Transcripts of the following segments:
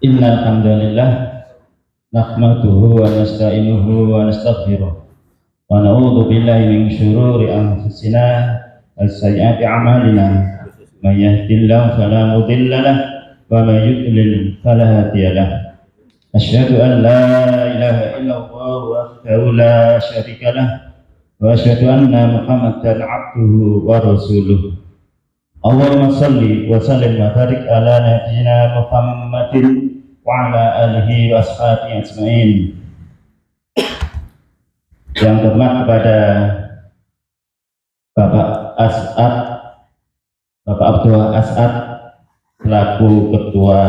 Innal hamdalillah nahmaduhu wa nasta'inuhu wa nastaghfiruh wa na'udzu billahi min syururi anfusina wa sayyiati a'malina may yahdihillahu fala mudilla lahu wa may yudlil fala hadiya lahu asyhadu an la ilaha illallah wahdahu la syarika lahu wa asyhadu anna muhammadan abduhu wa rasuluh. Allahumma salli wa sallim wa barik ala nabiyyina Muhammadin wa ala alihi wa ashabihi ajma'in. Yang hormat kepada Bapak As'ad, Bapak Abdul As'ad selaku Ketua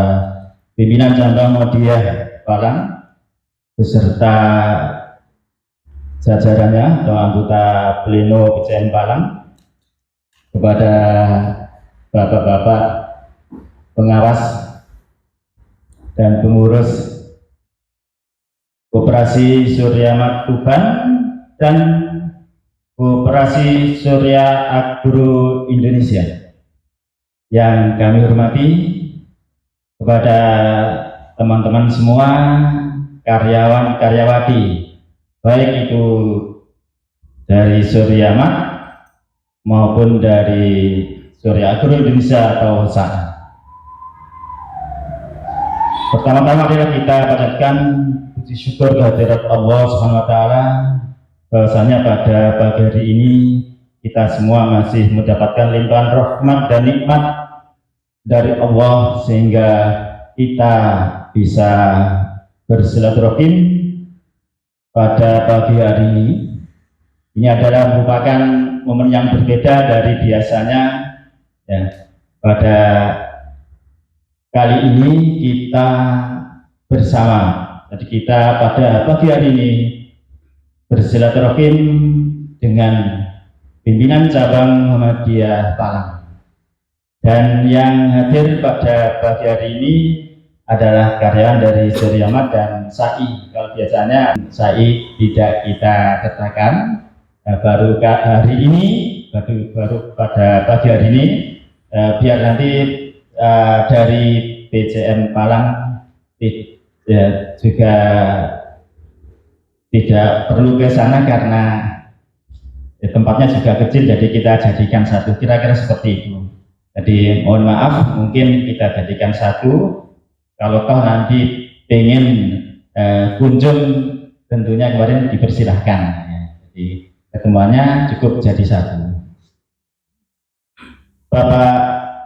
Pimpinan Cabang Muhammadiyah Palang beserta jajarannya atau anggota Pleno PCN Palang, kepada bapak-bapak pengawas dan pengurus Koperasi Surya Mat Tuban dan Koperasi Surya Agro Indonesia yang kami hormati, kepada teman-teman semua, karyawan-karyawati, baik itu dari Surya Mat maupun dari Surya Agro Indonesia atau SAA. Pertama-tama kita panjatkan puji syukur kehadirat Allah Subhanahu wa taala bahwasanya pada pagi hari ini kita semua masih mendapatkan limpahan rahmat dan nikmat dari Allah sehingga kita bisa bersilaturahim pada pagi hari ini. Ini adalah merupakan momen yang berbeda dari biasanya, ya. Pada kali ini kita bersama, jadi kita pada pagi hari ini bersilaturahim dengan pimpinan cabang Muhammadiyah Palang, dan yang hadir pada pagi hari ini adalah karyawan dari Surya Mat dan SAI. Kalau biasanya SAI tidak kita katakan, baru hari ini, baru pada pagi hari ini, biar nanti dari PCM Palang juga tidak perlu ke sana karena tempatnya juga kecil, jadi kita jadikan satu, kira-kira seperti itu. Jadi mohon maaf, mungkin kita jadikan satu. Kalau kau nanti pengen kunjung, tentunya kemarin dipersilahkan. Jadi ketemuannya cukup jadi satu.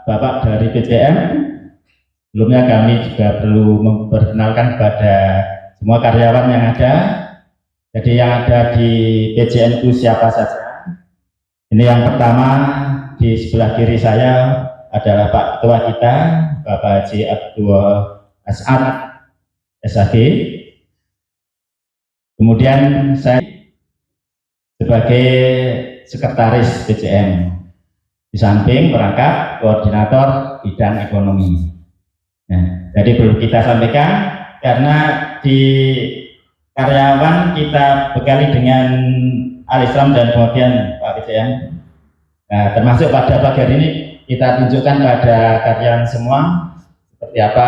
Bapak dari PCM, sebelumnya kami juga perlu memperkenalkan kepada semua karyawan yang ada. Jadi yang ada di PCN itu siapa saja? Ini yang pertama, di sebelah kiri saya adalah Pak Ketua kita, Bapak Haji Abdul As'ad SAG. Kemudian saya sebagai sekretaris PCM, di samping perangkat koordinator bidang ekonomi. Nah, jadi perlu kita sampaikan karena di karyawan kita bekali dengan Al-Islam dan kemudian Pak PCM. Nah, termasuk pada pagi hari ini kita tunjukkan pada karyawan semua seperti apa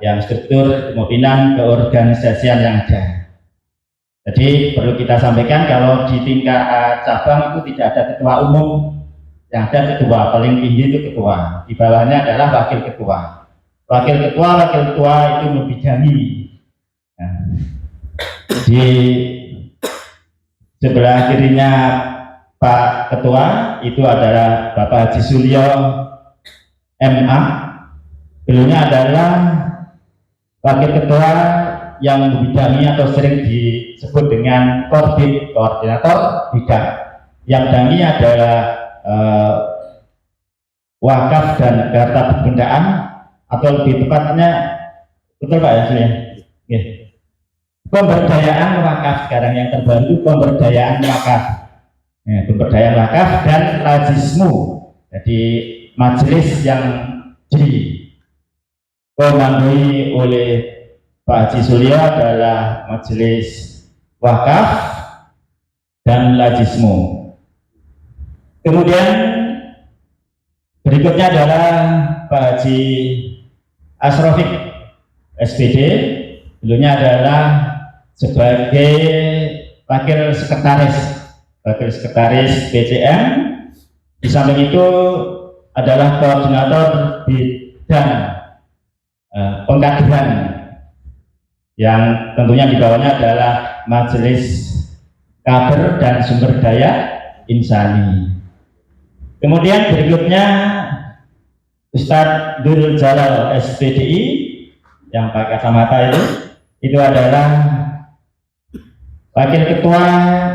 yang struktur kepemimpinan keorganisasian yang ada. Jadi perlu kita sampaikan kalau di tingkat cabang itu tidak ada ketua umum, yang ada ketua, paling tinggi itu ketua, di bawahnya adalah wakil ketua. Wakil ketua itu membidangi. Nah, di sebelah kirinya Pak Ketua itu adalah Bapak Haji Sulyo MA. Beliaunya adalah wakil ketua yang membidangi atau sering disebut dengan koordinator bidang. Yang bidangi adalah wakaf dan harta bendaan, atau lebih tepatnya, betul Pak ya, ya. Pemberdayaan wakaf. Sekarang yang terbaru itu pemberdayaan wakaf, ya, pemberdayaan wakaf dan lazismu. Jadi majelis yang dikomandoi oleh Pak Haji Sulyo adalah majelis wakaf dan lazismu. Kemudian berikutnya adalah Pak Haji Asrofik SPD, dulunya adalah sebagai wakil sekretaris PCM. Di samping itu adalah koordinator bidang pengkaderan yang tentunya di bawahnya adalah Majelis Kader dan Sumber Daya Insani. Kemudian berikutnya Ustadz Dul Jalal SPDI yang pakai kacamata itu adalah wakil ketua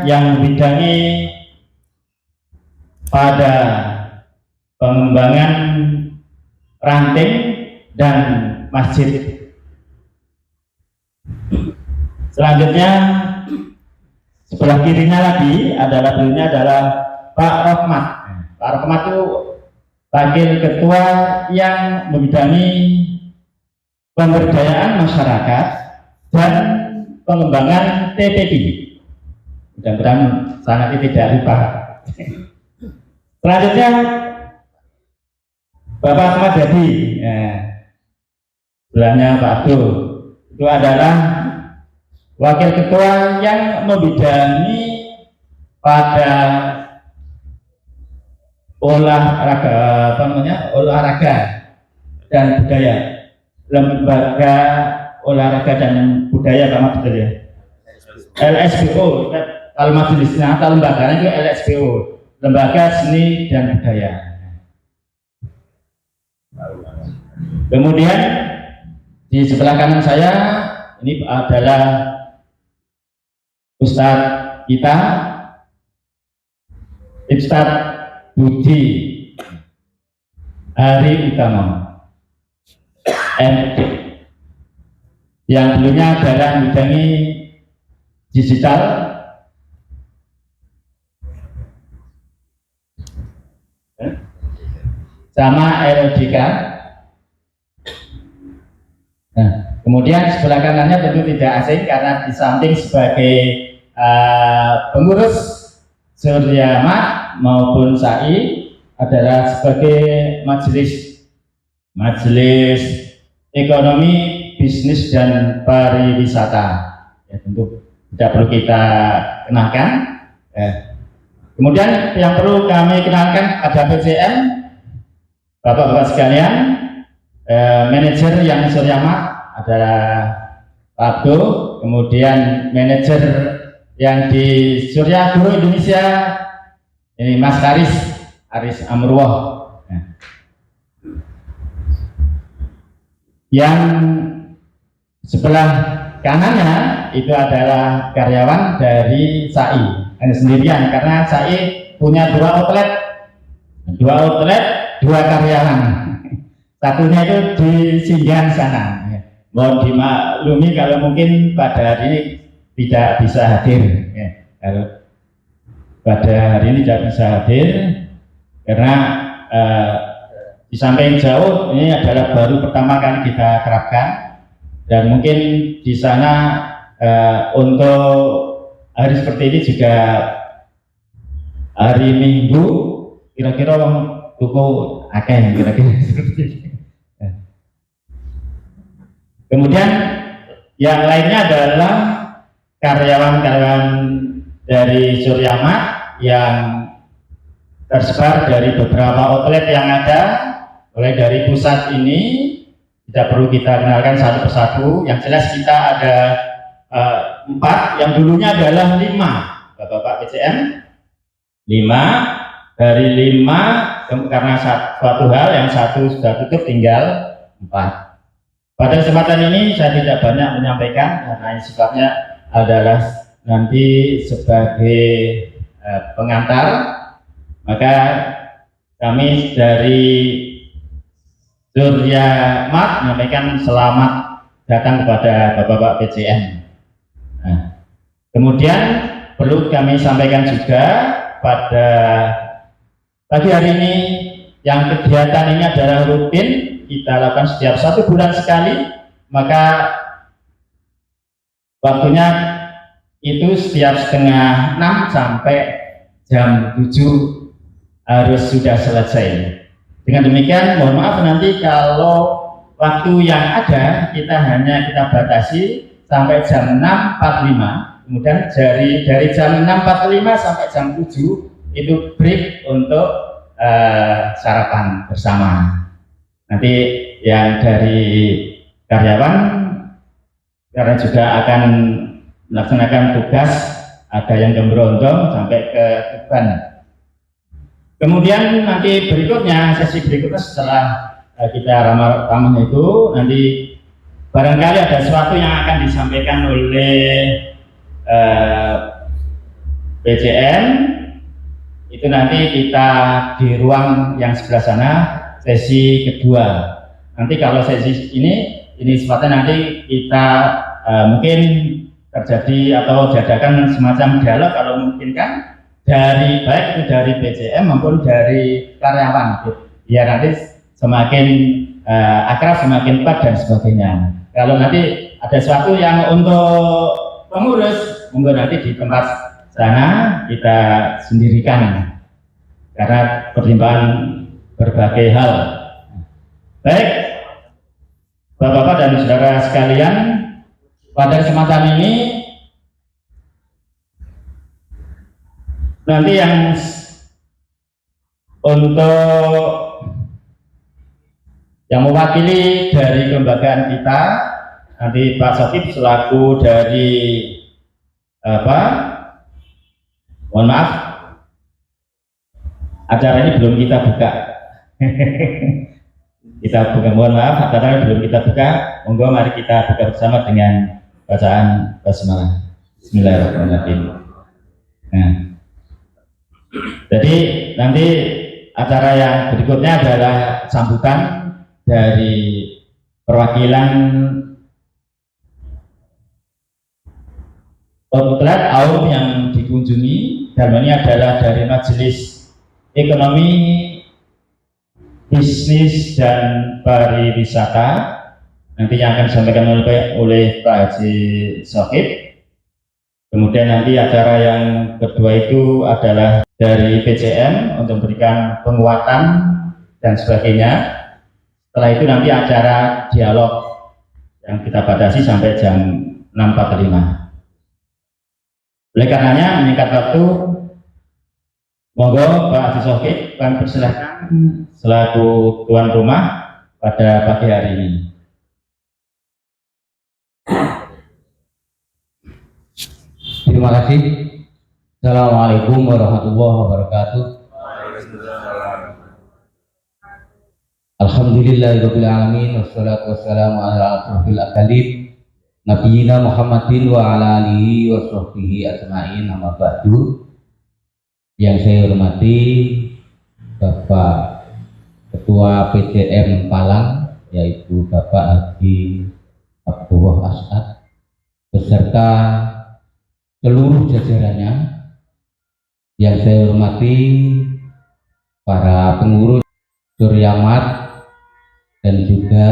yang membidangi pada pengembangan ranting dan masjid. Selanjutnya sebelah kirinya lagi beliaunya adalah Pak Rohmat. Pak Rohmat itu wakil ketua yang membidangi pemberdayaan masyarakat dan pengembangan TPD. Mudah-mudahan sangat tidak lupa. Selanjutnya Bapak Ahmad Jadi, sebelahnya Pak Abdul, itu adalah wakil ketua yang membidangi pada olahraga dan budaya, lembaga olahraga dan budaya Pak Abdul ya. LSBO, kalau majelisnya atau lembaganya itu LSBO, Lembaga Seni dan Budaya. Kemudian di sebelah kanan saya ini adalah Ustadz kita, Ustadz Budi Hari Utama, MD, yang dulunya adalah membidangi digital, sama LDK. Nah, kemudian sebelah kanannya tentu tidak asing karena di samping sebagai pengurus Suryamat maupun SAI adalah sebagai majelis ekonomi, bisnis dan pariwisata. Ya, tentu tidak perlu kita kenalkan. Kemudian yang perlu kami kenalkan ada PCM, Bapak-bapak sekalian, manajer yang Suryamat adalah Pak Abdul, kemudian manajer yang di Surya Guru Indonesia ini Mas Aris Amruwah. Yang sebelah kanannya itu adalah karyawan dari SAI, hanya sendirian karena SAI punya dua outlet, dua karyawan. Satunya itu di Singgan sana. Mohon dimaklumi kalau mungkin pada hari ini tidak bisa hadir. Kalau pada hari ini tidak bisa hadir karena di samping jauh ini adalah baru pertama kali kita terapkan, dan mungkin di sana untuk hari seperti ini juga hari Minggu kira-kira tuku akeh kira-kira seperti ini. Kemudian yang lainnya adalah karyawan-karyawan dari Suryamat yang tersebar dari beberapa outlet yang ada, mulai dari pusat ini tidak perlu kita kenalkan satu persatu. Yang jelas kita ada 4, yang dulunya adalah 5, Bapak PCM 5, dari 5 karena suatu hal yang satu sudah tutup tinggal 4. Pada kesempatan ini saya tidak banyak menyampaikan karena sifatnya adalah nanti sebagai pengantar, maka kami dari Suryamat menyampaikan selamat datang kepada Bapak-bapak PCM. Nah, kemudian perlu kami sampaikan juga pada pagi hari ini yang kegiatan ini adalah rutin kita lakukan setiap 1 bulan sekali, maka waktunya itu setiap setengah 6 sampai jam 7 harus sudah selesai. Dengan demikian mohon maaf nanti kalau waktu yang ada kita batasi sampai jam 6.45. Kemudian dari jam 6.45 sampai jam 7 itu break untuk sarapan bersama. Nanti yang dari karyawan karena juga akan melaksanakan tugas, ada yang ke Brondong sampai ke Tuban. Kemudian nanti berikutnya, sesi berikutnya setelah kita ramah itu, nanti barangkali ada sesuatu yang akan disampaikan oleh PCM, itu nanti kita di ruang yang sebelah sana, sesi kedua. Nanti kalau sesi ini sifatnya nanti kita mungkin terjadi atau diadakan semacam dialog kalau mungkin kan dari baik itu dari PCM maupun dari karyawan, ya nanti semakin akrab, semakin kuat dan sebagainya. Kalau nanti ada sesuatu yang untuk pengurus, monggo nanti di tempat sana kita sendirikan karena pertimbangan berbagai hal. Baik, Bapak-bapak dan saudara sekalian, pada kesempatan ini nanti yang untuk yang mewakili dari kelembagaan kita, nanti Pak Sokip selaku dari mohon maaf, acara ini belum kita buka. Kita buka, mohon maaf, acara belum kita buka. Monggo mari kita buka bersama dengan bacaan basmalah. Bismillahirrahmanirrahim. Nah, jadi nanti acara yang berikutnya adalah sambutan dari perwakilan outlet AUM yang dikunjungi, dan ini adalah dari Majelis Ekonomi, Bisnis dan Pariwisata, nanti yang akan disampaikan oleh Pak Haji Sokip. Kemudian nanti acara yang kedua itu adalah dari PCM untuk memberikan penguatan dan sebagainya. Setelah itu nanti acara dialog yang kita batasi sampai jam 6.45. Oleh karenanya meningkat waktu, monggo Pak Haji Sokip kami persilahkan selaku tuan rumah pada pagi hari ini. Terima kasih. Assalamualaikum warahmatullahi wabarakatuh. Alhamdulillahirabbil alamin, wassalatu wassalamu ala asyrofil anbiya'i nabiyina Muhammadin wa ala alihi wa sahbihi ajma'in, amma ba'du. Yang saya hormati Bapak Ketua PCM Palang, yaitu Bapak Haji Abdullah As'ad, beserta seluruh jajarannya. Yang saya hormati para pengurus Suryamat dan juga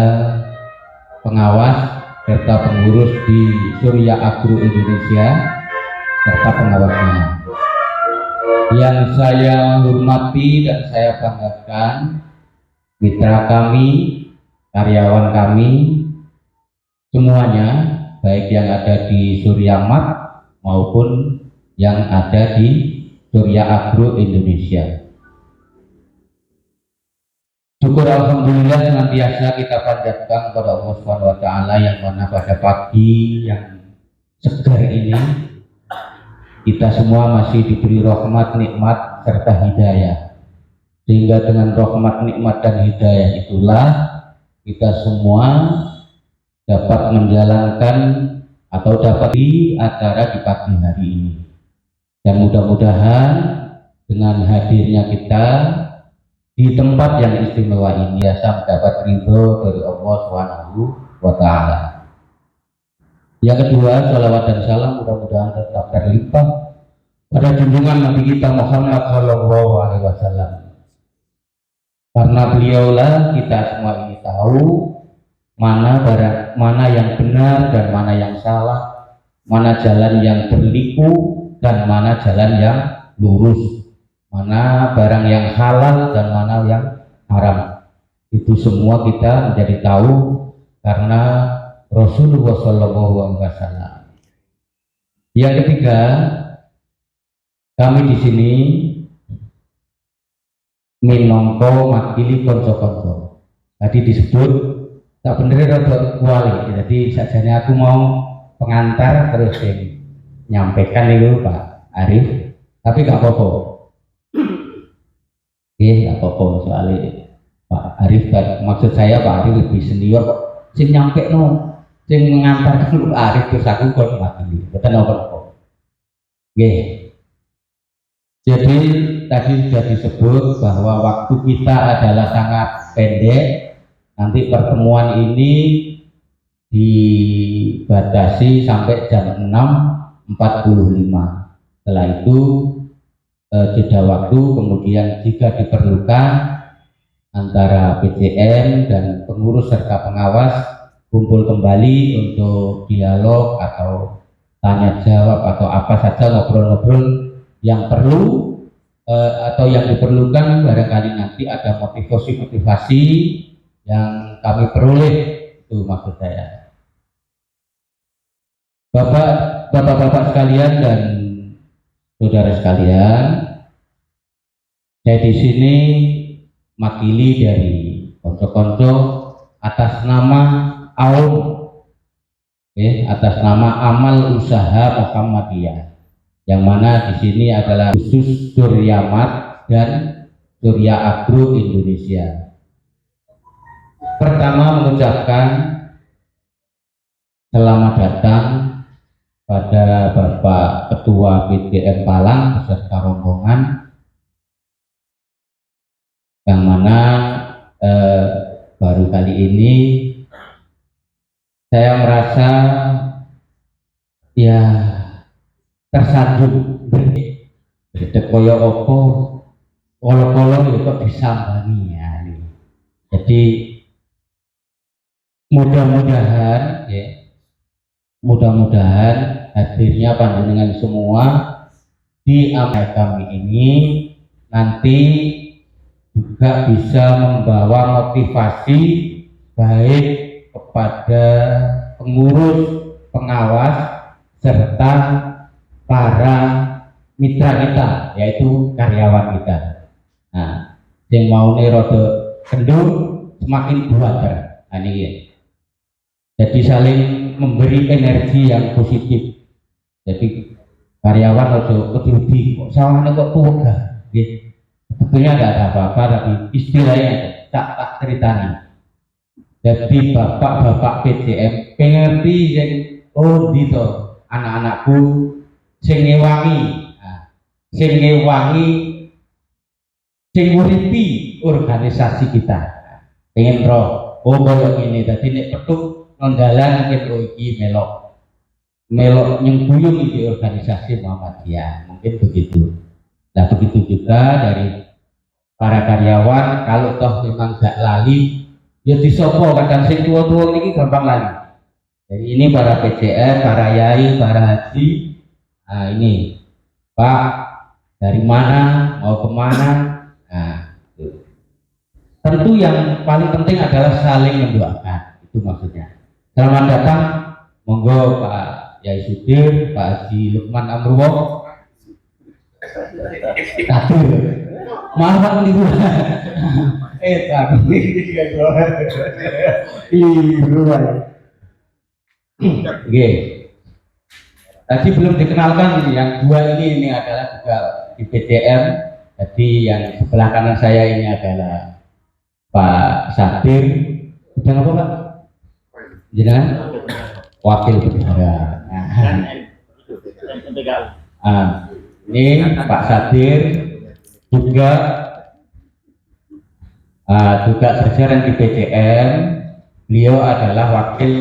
pengawas serta pengurus di Surya Agro Indonesia serta pengawasnya. Yang saya hormati dan saya banggakan mitra kami, karyawan kami semuanya, baik yang ada di Suryamat maupun yang ada di Surya Agro Indonesia. Syukur alhamdulillah senantiasa kita panjatkan kepada Allah Subhanahu wa taala yang mana pada pagi yang segar ini kita semua masih diberi rahmat, nikmat serta hidayah. Sehingga dengan rahmat, nikmat dan hidayah itulah kita semua dapat menjalankan atau dapat di acara di pagi hari ini. Dan mudah-mudahan dengan hadirnya kita di tempat yang istimewa ini biasa mendapat ridho dari Allah Subhanahu wa taala. Yang kedua, salawat dan salam mudah-mudahan tetap terlimpah pada junjungan Nabi kita Muhammad Shallallahu Alaihi Wasallam. Karena beliaulah kita semua ini tahu mana yang benar dan mana yang salah, mana jalan yang berliku dan mana jalan yang lurus, mana barang yang halal dan mana yang haram. Itu semua kita menjadi tahu karena Rasulullah Shallallahu Alaihi Wasallam. Yang ketiga, kami di sini minangka makili konco-konco. Tadi disebut tak bener rada kuali. Jadi sajane aku mau pengantar terus nyampaikan itu Pak Arif, tapi gak apa-apa. Gak apa-apa soalnya Pak Arif, maksud saya Pak Arif lebih senior kok. Sing nyampe no, sing mengantar dulu Pak Arif terus aku kok makili. Betul apa-apa. Jadi tadi sudah disebut bahwa waktu kita adalah sangat pendek. Nanti pertemuan ini dibatasi sampai jam 6.45. Setelah itu jeda waktu, kemudian jika diperlukan antara PJM dan pengurus serta pengawas kumpul kembali untuk dialog atau tanya jawab atau apa saja, ngobrol-ngobrol yang perlu atau yang diperlukan. Barangkali nanti ada motivasi yang kami peroleh, itu maksud saya. Bapak-bapak sekalian dan saudara sekalian, saya di sini makili dari konco-konco atas nama atas nama Amal Usaha Muhammadiyah, yang mana di sini adalah khusus Suryamat dan Surya Agro Indonesia. Pertama, mengucapkan selamat datang pada Bapak Ketua PJM Palang beserta rombongan, yang mana baru kali ini saya merasa ya tersanjung berdek koyo opo kolo-kolo kok disambangi ya. Jadi mudah-mudahan hadirnya panjenengan semua di amal kami ini nanti juga bisa membawa motivasi baik kepada pengurus, pengawas, serta para mitra kita, yaitu karyawan kita. Nah, yang mau rada kendor semakin buater. Nah, ini ya. Jadi saling memberi energi yang positif. Jadi karyawan ojo kedudi kok sawane kok tuwa gitu. Sebetulnya tidak ada apa-apa, tapi istilahnya tak ceritani. Jadi bapak-bapak PJM pengerti yang gitu anak-anakku sing ngewangi sing nguripi organisasi kita. Pengen roh koyo ini tadi nek petuk nondalan mungkin iki melok nyembuyung di organisasi Muhammadiyah, mungkin begitu. Nah, begitu juga dari para karyawan, kalau toh memang gak lali ya disopo, kadang sing tua-tua ini gampang lali. Jadi ini para PJM, para yai, para haji. Nah, ini Pak dari mana, mau kemana. Nah, tentu yang paling penting adalah saling mendoakan, itu maksudnya. Selamat datang, monggo Pak Yai Sudir, Pak Haji Lukman Amruwo. Maaf Pak Libu. Tadi belum dikenalkan yang dua ini adalah juga di PJM. Jadi yang sebelah kanan saya ini adalah Pak Sadir. Bidang apa Pak? Jangan wakil bendahara. Ini Pak Sadir juga jajaran di PJM. Beliau adalah wakil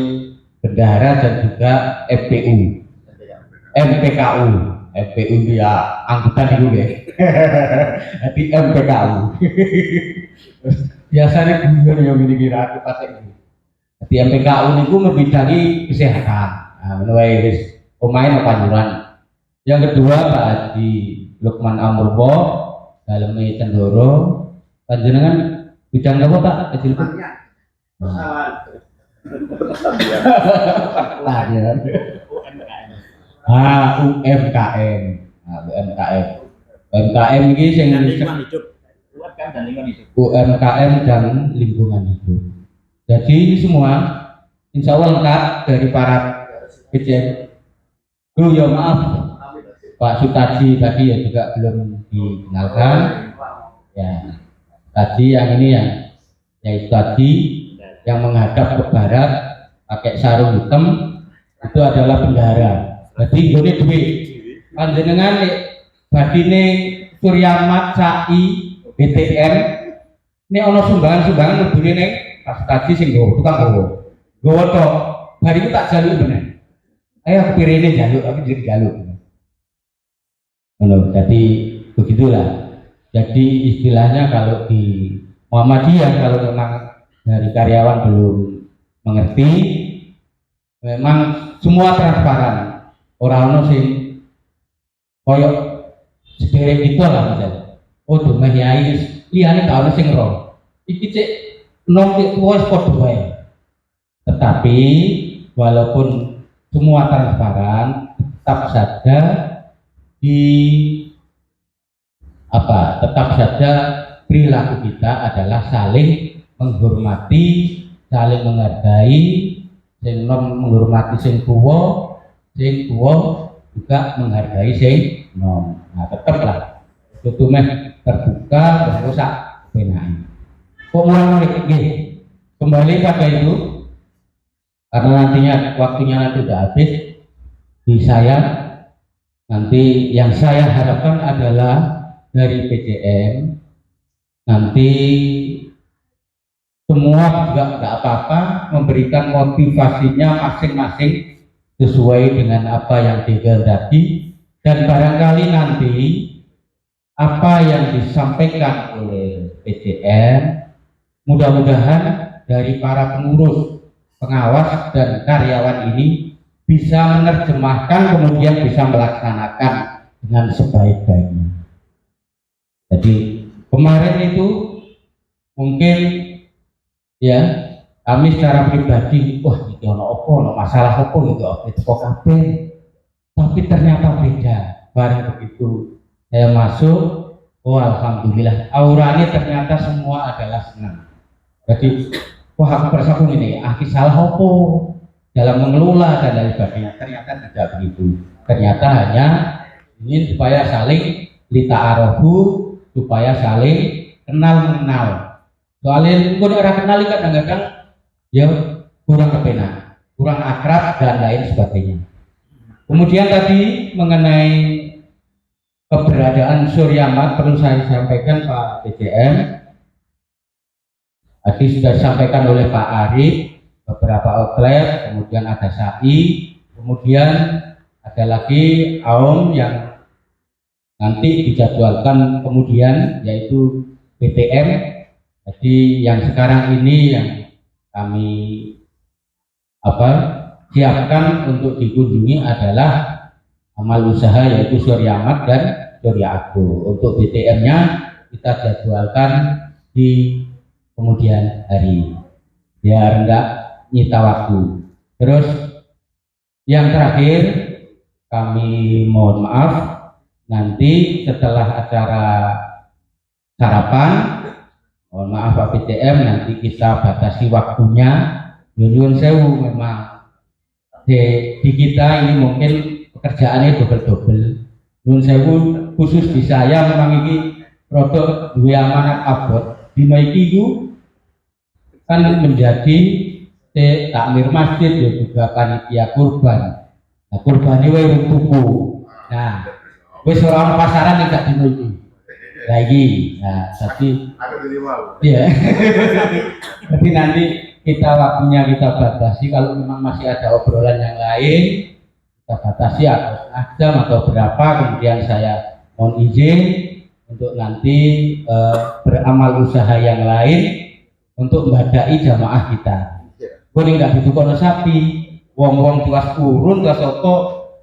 bendahara dan juga MPKU ya angkutan itu ya. Jadi MPKU. Biasanya bingung yang ini kira aku pas ini. Jadi MPKU itu membidangi kesehatan. Nah, menurut pemain Panjuran. Yang kedua Pak Haji Lukman Amurbo, Dalemi Cendoro, panjenengan Bidang apa Pak? Kecil Pak? Pertanian. UMKM. Nah, UMKM. UMKM ini sing UMKM dan lingkungan hidup. Jadi ini semua insya Allah lengkap dari para PCM. Ya maaf Pak Sutadi tadi ya juga belum dikenalkan. Ya, tadi yang ini yang yaitu tadi yang menghadap ke barat pakai sarung hitam itu adalah bendahara. Jadi ini duit panjenengan badine Suryamat Sai BTM ini ono sumbangan lebih nih pas tadi sing tukang gowo tok hari itu tak jaluk bener ayo aku pirine jaluk aku jadi jaluk jadi begitulah. Jadi istilahnya kalau di Muhammadiyah kalau memang dari karyawan belum mengerti memang semua transparan orang sing koyok sederek itu lah misalnya oh domeh yai liyane gak ono sing ro iki cek nom wis padha wae tetapi walaupun semua transparan tetap saja tetap saja perilaku kita adalah saling menghormati, saling menghargai, sing nom menghormati sing tuwa juga menghargai sing nom. Nah, tetaplah itu meh terbuka berusak benai. Kok mulai kembali pada itu karena nantinya waktunya nanti sudah habis di saya nanti yang saya harapkan adalah dari PCM nanti semua juga nggak apa-apa memberikan motivasinya masing-masing sesuai dengan apa yang dikehendaki dan barangkali nanti apa yang disampaikan oleh PCM mudah-mudahan dari para pengurus, pengawas dan karyawan ini bisa menerjemahkan kemudian bisa melaksanakan dengan sebaik-baiknya. Jadi kemarin itu mungkin ya kami secara pribadi wah itu ono masalah apa gitu itu kok tapi ternyata beda. Barang begitu saya masuk oh alhamdulillah auranya ternyata semua adalah senang. Jadi wah aku perasaan ini salah apa dalam mengelola dan lain sebagainya. Ternyata tidak begitu. Ternyata hanya ingin supaya saling lita'arohu, supaya saling kenal mengenal. Soalnya kalau orang kenal kadang-kadang ya kurang kepenak, kurang akrab dan lain sebagainya. Kemudian tadi mengenai keberadaan Suryamat perlu saya sampaikan Pak PCM. Tadi sudah disampaikan oleh Pak Arif beberapa outlet, kemudian ada SAI, kemudian ada lagi AUM yang nanti dijadwalkan kemudian yaitu BTM. Jadi yang sekarang ini yang kami siapkan untuk dikunjungi adalah amal usaha yaitu Suryamat dan Surya Agro. Untuk BTM-nya kita jadwalkan di kemudian hari biar enggak nyita waktu. Terus yang terakhir kami mohon maaf nanti setelah acara sarapan mohon maaf Pak PCM nanti kita batasi waktunya. Nyuwun sewu memang di kita ini mungkin pekerjaannya double. Nyuwun sewu khusus di saya memang ini produk dua amanat abot dina iki kan menjadi takmir masjid ya juga panitia kurban. Nah kurban ini wong tuku. Nah wis ora ono pasaran nek gak dino iki. Lagi. Nah tapi iya. Tapi nanti kita waktunya kita batasi kalau memang masih ada obrolan yang lain kita batasi atau jam atau berapa kemudian saya mohon izin untuk nanti beramal usaha yang lain untuk membadai jamaah kita. Boleh nggak ditukono sapi, wong tuas urun tuas soto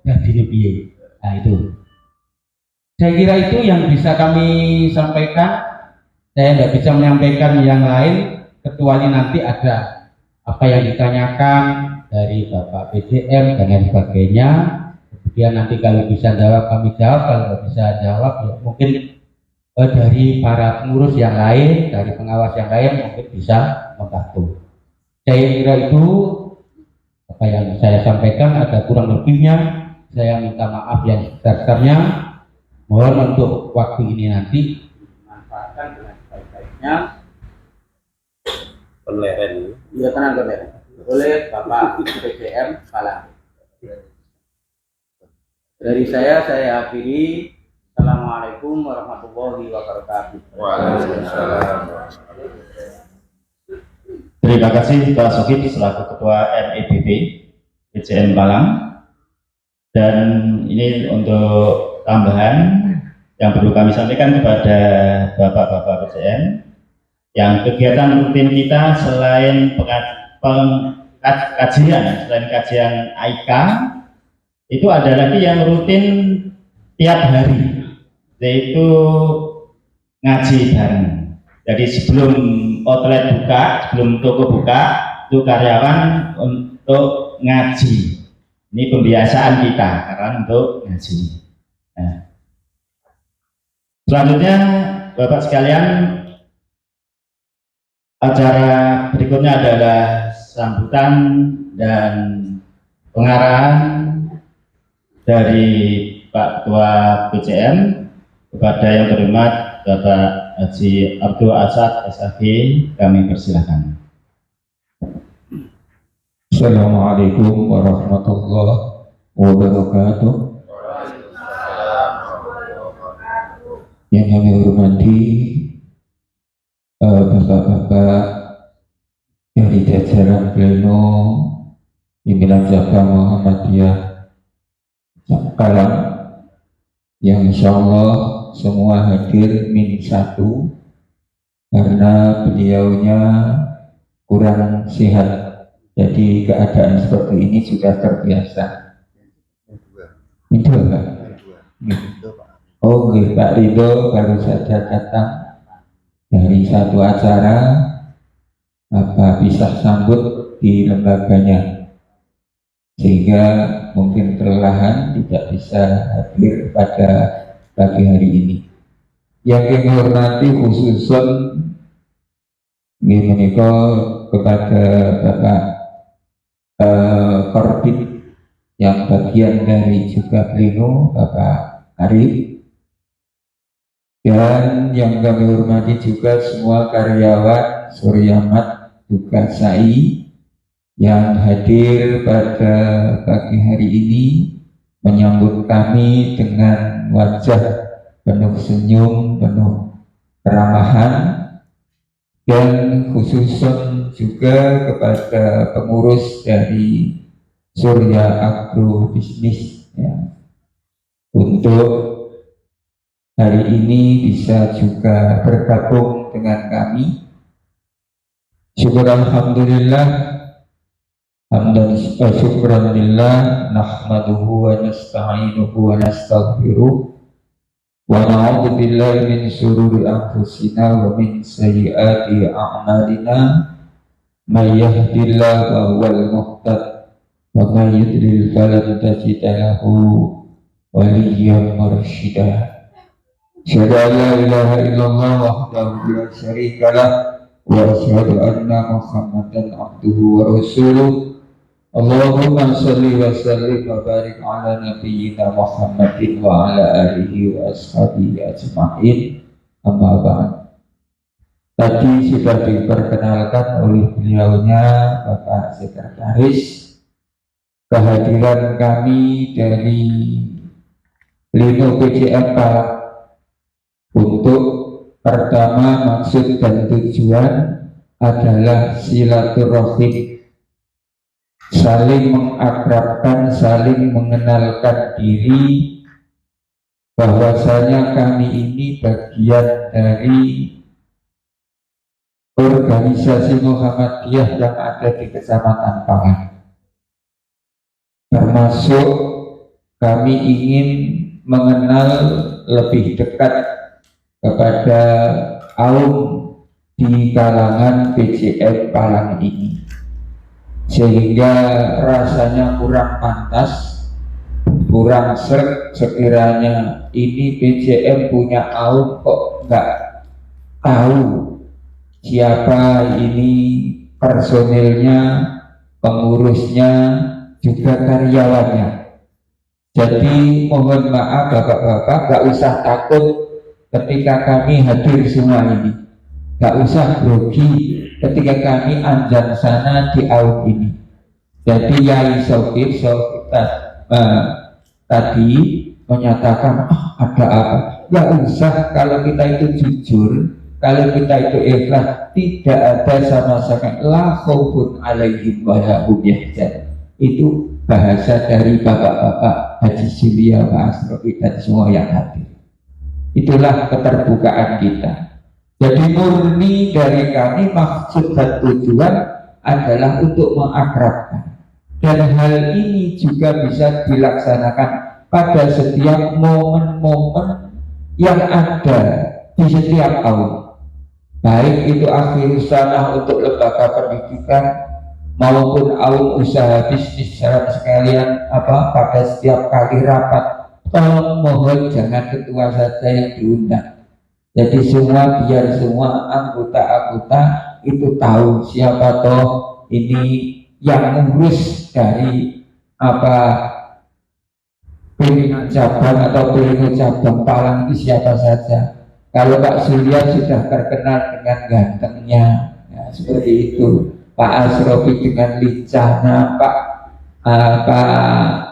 jadi piye. Nah itu. Saya kira itu yang bisa kami sampaikan. saya tidak bisa menyampaikan yang lain kecuali nanti ada apa yang ditanyakan dari Bapak PCM dan lain sebagainya. Kemudian nanti kalau bisa jawab kami jawab, kalau nggak bisa jawab ya mungkin dari para pengurus yang lain, dari pengawas yang lain mungkin bisa membantu. Saya kira itu apa yang saya sampaikan, ada kurang lebihnya saya minta maaf yang sebesar-besarnya. Mohon untuk waktu ini nanti dimanfaatkan dengan baik-baiknya. Penleren. Iya, tenang penleren. Oleh Bapak PCM Malang. Dari saya akhiri. Assalamualaikum warahmatullahi wabarakatuh. Waalaikumsalam. Terima kasih Pak Sokip selaku Ketua MEBB PCM Malang. Dan ini untuk tambahan yang perlu kami sampaikan kepada Bapak-Bapak PCM, yang kegiatan rutin kita selain kajian, selain kajian AIK, itu ada lagi yang rutin tiap hari, yaitu ngaji bareng. Jadi sebelum outlet buka, sebelum toko buka, itu karyawan untuk ngaji. Ini pembiasaan kita karena untuk ngaji. Nah, selanjutnya Bapak sekalian, acara berikutnya adalah sambutan dan pengarahan dari Pak Ketua PCM kepada yang terhormat Bapak Haji Abdul Asad SAG, kami persilahkan. Assalamualaikum warahmatullahi wabarakatuh. Yang kami hormati Bapak-bapak dari jajaran pleno pimpinan cabang Muhammadiyah Malang, yang insya Allah semua hadir -1 karena beliaunya kurang sehat. Jadi keadaan seperti ini sudah terbiasa. Itu Pak. Oh, Pak Ridho baru saja datang dari satu acara bisa sambut di lembaganya, sehingga mungkin kelelahan tidak bisa hadir pada pagi hari ini. Yang kami hormati khususun menika kepada Bapak Korbit yang bagian dari juga pleno, Bapak Arif, dan yang kami hormati juga semua karyawan Suryamat Tugas SAI yang hadir pada pagi hari ini menyambut kami dengan wajah penuh senyum, penuh keramahan, dan khususan juga kepada pengurus dari Surya Agro Bisnis ya, untuk hari ini bisa juga bergabung dengan kami. Syukur alhamdulillah, hamdan syukran lillah, nahmaduhu wa nasta'inuhu wa nastaghfiruh, wa na'udzu billahi min syururi anfusina wa min sayyiati a'malina. May yahdihillahu fahuwal muhtad wa may yudlil falan tajida lahu waliyyan mursyida. Asyhadu an la ilaha illallah wahdahu la syarika lah wa asyhadu anna Muhammadan abduhu wa rasuluh. Allahumma shalli wa sallim wa barik ala nabiyyina Muhammadin wa ala alihi wa ashabihi ajma'in. Amma ba'd. Tadi sudah diperkenalkan oleh beliaunya Bapak Sekretaris kehadiran kami dari Pleno PCM Malang untuk pertama maksud dan tujuan adalah silaturahim, saling mengakrabkan, saling mengenalkan diri bahwasanya kami ini bagian dari organisasi Muhammadiyah yang ada di Kecamatan Palang. Termasuk kami ingin mengenal lebih dekat kepada Aum di kalangan PJM Palang ini, sehingga rasanya kurang pantas, kurang serg sekiranya ini PJM punya aum kok nggak tahu siapa ini personilnya, pengurusnya, juga karyawannya. Jadi mohon maaf bapak-bapak, nggak usah takut ketika kami hadir semua ini, nggak usah grogi ketika kami anjang sana di aum ini. Jadi Yai Sokip tadi menyatakan ada apa? Nggak usah, kalau kita itu jujur, kalau kita itu ikhlas, tidak ada sama sekali la khaufun alaihim wa la hum yahzanun. Itu bahasa dari bapak-bapak Haji Surya, Pak Asrofi dan semua yang hadir. Itulah keterbukaan kita. Jadi murni dari kami, maksud dan tujuan adalah untuk mengakrabkan. Dan hal ini juga bisa dilaksanakan pada setiap momen-momen yang ada di setiap aum. Baik itu akhir sanah untuk lembaga pendidikan maupun aum usaha bisnis sekalian pada setiap kali rapat. Tolong mohon jangan ketua saja yang diundang. Jadi semua, biar semua anggota-anggota itu tahu siapa toh ini yang ngurus dari pimpinan cabang atau pimpinan cabang Palang itu siapa saja. Kalau Pak Surya sudah terkenal dengan gantengnya, ya, seperti itu. Pak Asrofi dengan lincahnya, Pak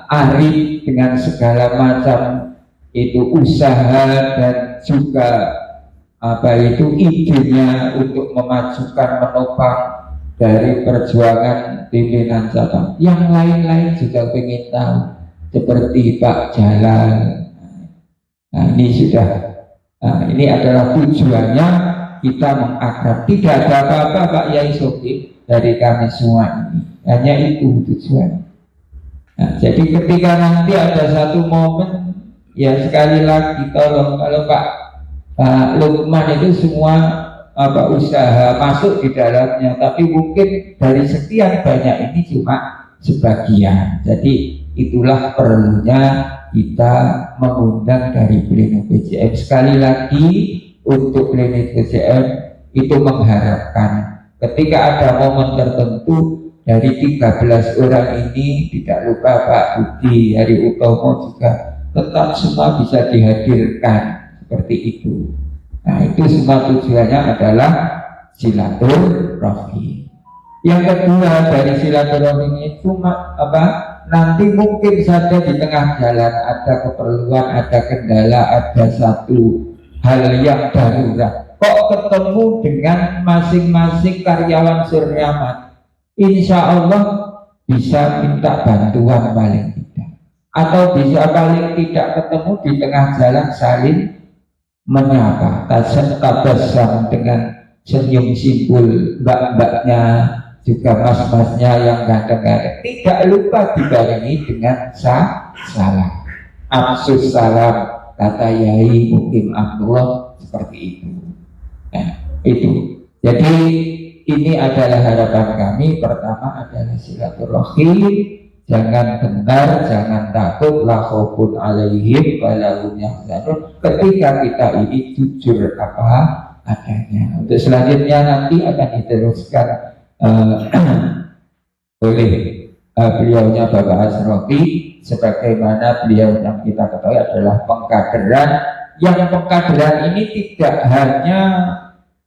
Arif dengan segala macam itu usaha dan juga idenya untuk memajukan, menopang dari perjuangan pimpinan cabang. Yang lain-lain juga ingin tahu, seperti Pak Jalal. Nah, ini adalah tujuannya kita mengakrab. Tidak ada apa-apa Pak Yai Sokip dari kami semua ini, hanya itu tujuan. Nah, jadi ketika nanti ada satu momen, ya sekali lagi tolong, kalau Pak Lukman itu semua usaha masuk di dalamnya, tapi mungkin dari sekian banyak ini cuma sebagian. Jadi itulah perlunya kita mengundang dari pleno PJM. Sekali lagi untuk pleno PJM itu mengharapkan ketika ada momen tertentu dari 13 orang ini, tidak lupa Pak Budi Hari Utomo juga tetap semua bisa dihadirkan seperti itu. Nah, itu semua tujuannya adalah silaturahmi. Yang kedua dari silaturahmi ini cuma nanti mungkin saja di tengah jalan ada keperluan, ada kendala, ada satu hal yang darurat. Kok ketemu dengan masing-masing karyawan Suryaman, insya Allah bisa minta bantuan paling tidak, atau bisa paling tidak ketemu di tengah jalan saling menyapa, tabasam dengan senyum simpul, mbak-mbaknya juga mas-masnya yang ganteng-ganteng, tidak lupa dibarengi dengan salam, absus salam, kata Yai Mukim Abdullah, seperti itu. Nah, itu. Jadi ini adalah harapan kami. Pertama adalah silaturahmi, jangan gentar, jangan takut, la khaufun alaihim wa la hum yahzanun. Ketika kita ini jujur apa adanya. Untuk selanjutnya nanti akan diteruskan oleh beliaunya Bapak Asrofi, sebagaimana beliau yang kita ketahui adalah pengkaderan. Yang pengkaderan ini tidak hanya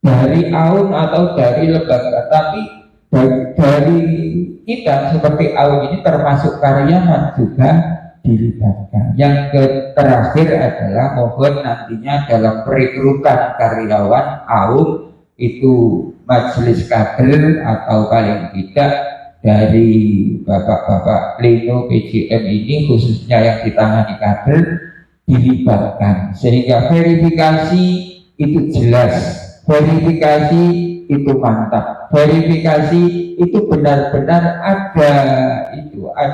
dari AUN atau dari lembaga, tapi dari kita seperti AUN ini termasuk karyawan juga dilibatkan. Yang terakhir adalah mohon nantinya dalam perekrutan karyawan AUN itu majelis kader atau paling tidak dari bapak-bapak pleno PJM ini khususnya yang ditangani kader dilibatkan, sehingga verifikasi itu jelas, verifikasi itu mantap, verifikasi itu benar-benar ada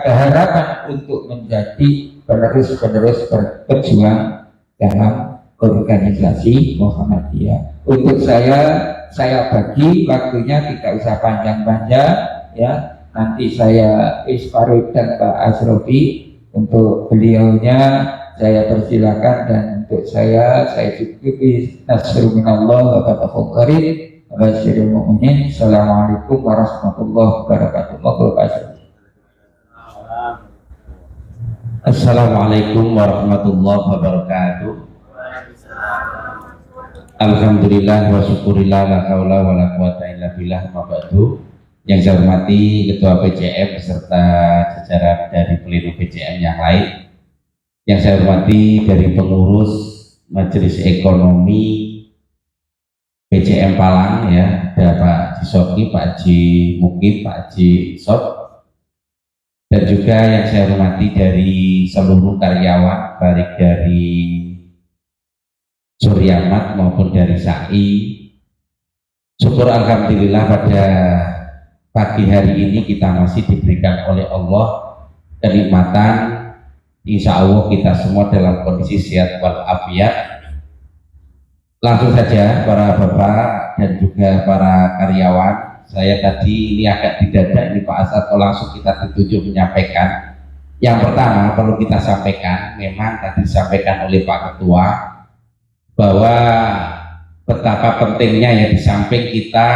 harapan untuk menjadi penerus-penerus berjuang dalam organisasi Muhammadiyah. untuk saya bagi waktunya, tidak usah panjang-panjang ya. Nanti saya Isfarid dan Pak Asrofi, untuk beliaunya saya persilakan, dan untuk saya cukupi. Nasrul minallah wa fatahul qarib wa basyiril mu'minin. Assalamualaikum warahmatullahi wabarakatuh. Assalamualaikum warahmatullahi wabarakatuh. Alhamdulillah wa syukurillah, la haula wa la quwata illa billah, ma ba'du. Yang saya hormati Ketua PCM beserta jajaran dari Pleno PCM yang lain. Yang saya hormati dari pengurus Majelis Ekonomi PCM Palang ya, ada Pak Jisoki, Pak Haji Mukim, Pak Haji Sob, dan juga yang saya hormati dari seluruh karyawan, baik dari Suryamat maupun dari SAI. Syukur alhamdulillah pada pagi hari ini kita masih diberikan oleh Allah kenikmatan. Insya Allah kita semua dalam kondisi sehat walafiat. Langsung saja para bapak dan juga para karyawan, saya tadi ini agak didadak ini Pak Asad, langsung kita dituju menyampaikan. Yang pertama perlu kita sampaikan, memang tadi disampaikan oleh Pak Ketua bahwa betapa pentingnya ya, di samping kita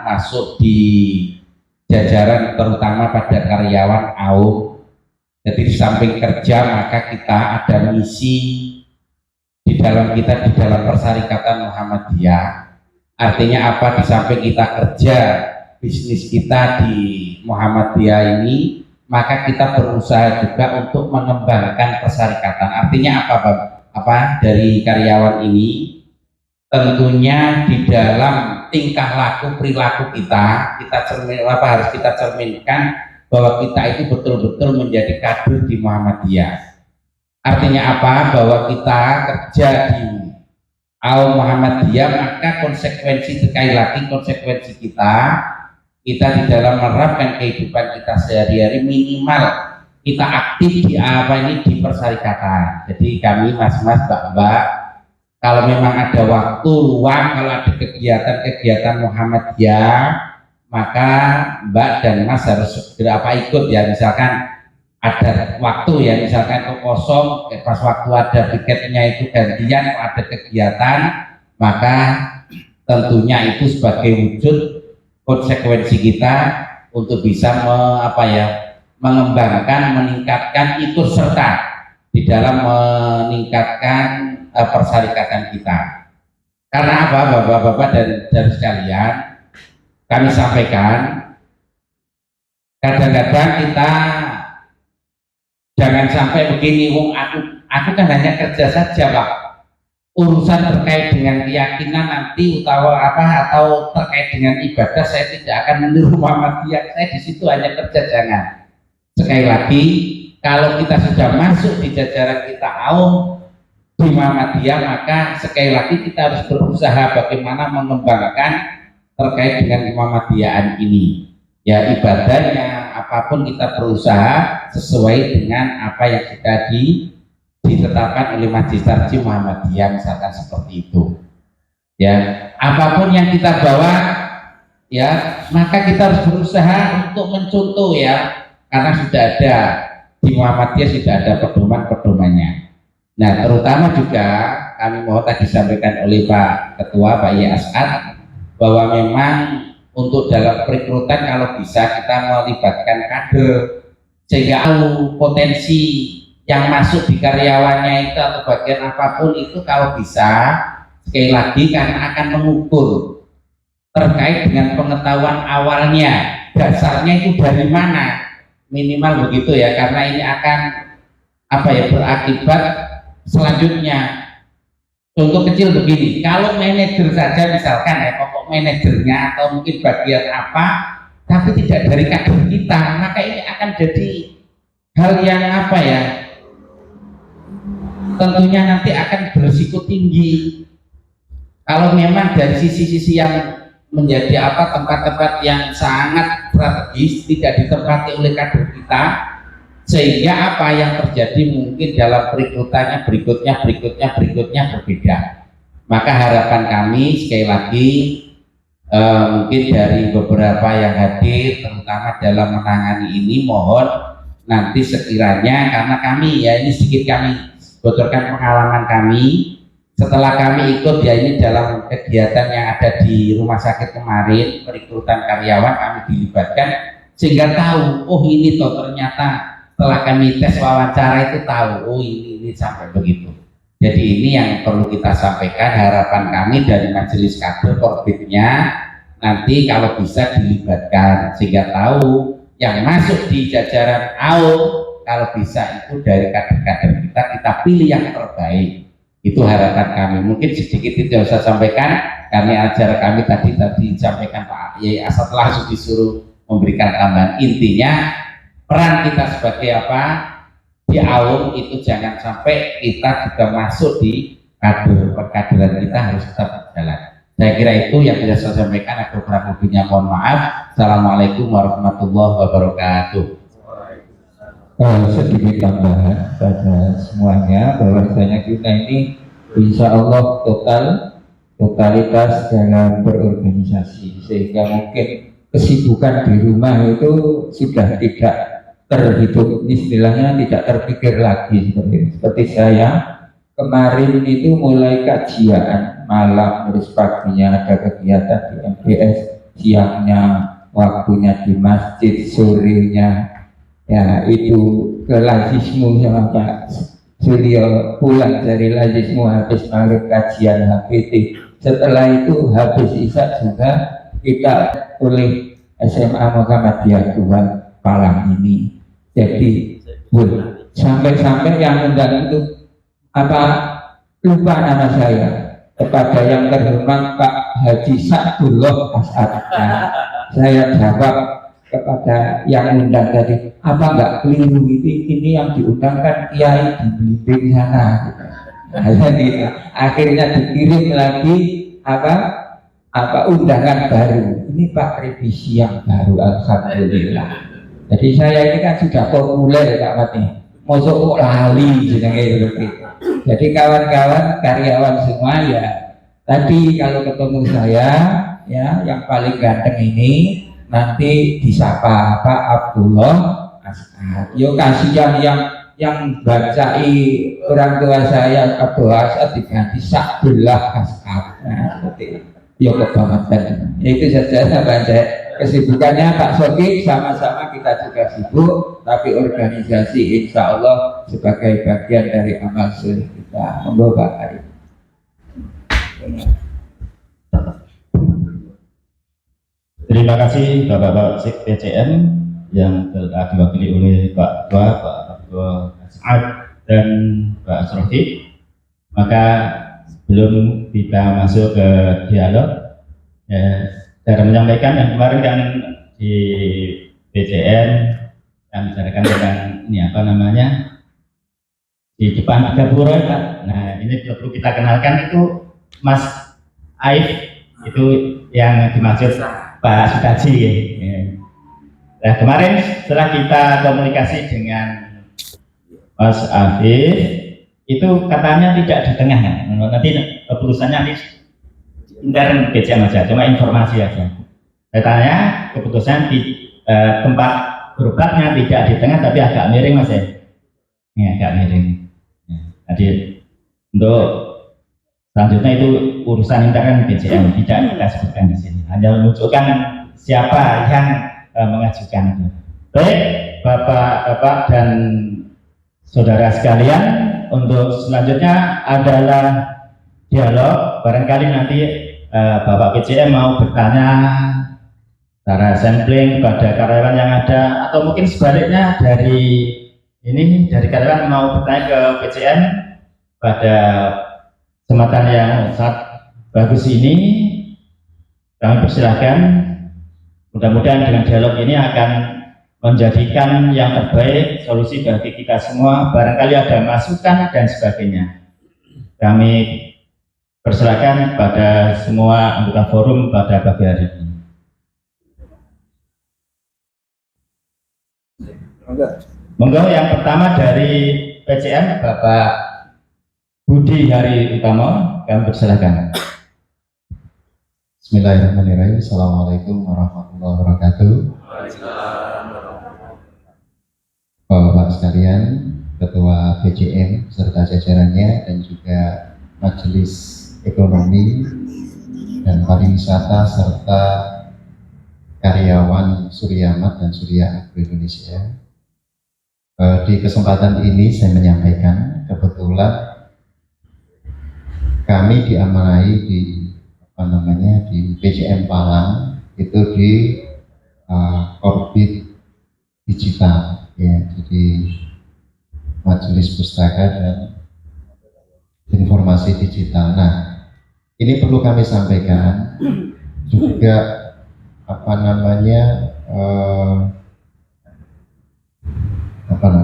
masuk di jajaran terutama pada karyawan AUM, jadi di samping kerja maka kita ada misi di dalam Persyarikatan Muhammadiyah. Artinya apa? Di samping kita kerja bisnis kita di Muhammadiyah ini, maka kita berusaha juga untuk mengembangkan persyarikatan. Artinya apa dari karyawan ini, tentunya di dalam tingkah laku perilaku kita harus kita cerminkan bahwa kita itu betul-betul menjadi kader di Muhammadiyah. Artinya apa? Bahwa kita kerja di AUM Muhammadiyah, maka konsekuensi kita di dalam menerapkan kehidupan kita sehari-hari, minimal kita aktif di di persyarikatan. Jadi kami mas-mas, mbak-mbak, kalau memang ada waktu luang, kalau ada kegiatan Muhammadiyah, maka mbak dan mas harus segera ikut ya. Misalkan ada waktu ya, misalkan kosong, pas waktu ada tiketnya itu gantian, ada kegiatan, maka tentunya itu sebagai wujud konsekuensi kita untuk bisa mengembangkan, meningkatkan, ikut serta di dalam meningkatkan persyarikatan kita. Karena apa, bapak-bapak dan sekalian, kami sampaikan, kadang-kadang kita jangan sampai begini, aku kan hanya kerja saja Pak, urusan terkait dengan keyakinan nanti atau terkait dengan ibadah saya tidak akan meniru Muhammadiyah, saya di situ hanya kerja. Jangan. Sekali lagi, kalau kita sudah masuk di jajaran kita AUM di Muhammadiyah, maka sekali lagi kita harus berusaha bagaimana mengembangkan terkait dengan Muhammadiyahan ini. Ya, ibadahnya apapun kita berusaha sesuai dengan apa yang sudah ditetapkan oleh Majelis Tarjih Muhammadiyah, misalkan seperti itu. Ya, apapun yang kita bawa ya, maka kita harus berusaha untuk mencontoh ya, karena sudah ada di Muhammadiyah, sudah ada pedoman-pedomannya. Nah, terutama juga kami mau tadi disampaikan oleh Pak Ketua Pak Asad bahwa memang untuk dalam perekrutan kalau bisa kita melibatkan kader sehingga potensi yang masuk di karyawannya itu atau bagian apapun itu, kalau bisa sekali lagi karena akan mengukur terkait dengan pengetahuan awalnya, dasarnya itu dari mana, minimal begitu ya, karena ini akan berakibat selanjutnya. Contoh kecil begini, kalau manajer saja misalkan ya, pokok manajernya atau mungkin bagian apa, tapi tidak dari kader kita, maka ini akan jadi hal yang tentunya nanti akan berisiko tinggi. Kalau memang dari sisi-sisi yang menjadi tempat-tempat yang sangat strategis tidak ditempati oleh kader kita, sehingga apa yang terjadi mungkin dalam perekrutannya berikutnya berbeda. Maka harapan kami sekali lagi mungkin dari beberapa yang hadir terutama dalam menangani ini, mohon nanti sekiranya, karena kami ya ini sedikit kami bocorkan pengalaman kami setelah kami ikut ya ini dalam kegiatan yang ada di rumah sakit kemarin, perekrutan karyawan kami dilibatkan sehingga tahu, oh ini toh ternyata setelah kami tes wawancara itu tahu, oh ini sampai begitu. Jadi ini yang perlu kita sampaikan, harapan kami dari majelis kader Korbitnya nanti kalau bisa dilibatkan sehingga tahu yang masuk di jajaran AO kalau bisa itu dari kader-kader kita pilih yang terbaik. Itu harapan kami. Mungkin sedikit itu yang saya sampaikan, karena acara kami tadi disampaikan Pak Yai Asad langsung disuruh memberikan tambahan. Intinya peran kita sebagai apa di AUM itu jangan sampai kita juga masuk di kader, perkaderan kita harus tetap berjalan. Saya kira itu yang bisa saya sampaikan. Aku kurang lebihnya mohon maaf. Assalamualaikum warahmatullahi wabarakatuh. Sedikit tambahan pada semuanya bahwasanya kita ini insya Allah totalitas dalam berorganisasi, sehingga mungkin kesibukan di rumah itu sudah tidak terhitung, istilahnya tidak terpikir lagi. Seperti saya kemarin itu mulai kajian malam, terus paginya ada kegiatan di MDS, siangnya waktunya di masjid, sorenya ya itu ke lazismu sama Pak Suryo, pulang dari lazismu habis maghrib kajian HPT, setelah itu habis isya juga kita oleh SMA Muhammadiyah 2 Palang ini. Jadi sampai-sampai yang undang itu apa, lupa nama saya, kepada yang terhormat Pak Haji Sa'dullah As'ad. Saya jawab kepada yang undang tadi, apa enggak keliru, ini yang diundangkan kiai di Blimbing sana. Jadi akhirnya dikirim lagi apa undangan baru. Ini Pak revisi yang baru, alhamdulillah. Jadi saya ini kan sudah populer Pak Mati, mosok kok lali jenenge gitu. Jadi kawan-kawan karyawan semua ya, tadi kalau ketemu saya ya yang paling ganteng ini nanti disapa Pak Abdullah As'ad. Yo kasihan yang bacai orang tua saya Abdullah As'ad diganti Sa'dullah As'ad. Nah, seperti yo kebangetan. Itu saja saya. Kesibukannya Pak Soki sama-sama kita juga sibuk, tapi organisasi insya Allah sebagai bagian dari amal soleh kita. Monggo Pak Arif. Terima kasih Bapak-Bapak PCM yang telah diwakili oleh Pak Ketua, Pak Abdul As'ad dan Pak Asrofi. Maka sebelum kita masuk ke dialog, saya menyampaikan yang kemarin kan di PCM yang bicarakan tentang ini apa namanya di depan Gapura Pak. Nah ini perlu kita kenalkan, itu Mas Aif, itu yang dimaksud Pak Sudaji ya. Nah kemarin setelah kita komunikasi dengan Mas Afif, itu katanya tidak di tengah ya. Nanti keputusannya di intern PCM aja, cuma informasi aja. Saya tanya keputusan di tempat gerobaknya tidak di tengah tapi agak miring Mas ya. Ini agak miring. Jadi untuk selanjutnya itu urusan intern PCM, tidak kita sebutkan di sini. Hanya menunjukkan siapa yang mengajukan. Baik, Bapak dan saudara sekalian, untuk selanjutnya adalah dialog. Barangkali nanti Bapak PCM mau bertanya secara sampling pada karyawan yang ada, atau mungkin sebaliknya dari karyawan mau bertanya ke PCM pada kesempatan yang sangat bagus ini. Kami persilahkan, mudah-mudahan dengan dialog ini akan menjadikan yang terbaik solusi bagi kita semua. Barangkali ada masukan dan sebagainya, kami persilakan pada semua anggota forum pada pagi hari ini. Monggo yang pertama dari PCM Bapak Budi Hari Utama. kami persilahkan. Bismillahirrahmanirrahim. Assalamualaikum warahmatullahi wabarakatuh. Bapak-bapak sekalian, Ketua PJM serta jajarannya dan juga Majelis Ekonomi dan Pariwisata serta karyawan Suryamat dan Surya Agro Indonesia. Di kesempatan ini saya menyampaikan, kebetulan kami diamanai di di PJM Palang itu di orbit digital, ya, jadi Majelis Pustaka dan Informasi Digital. Nah, ini perlu kami sampaikan juga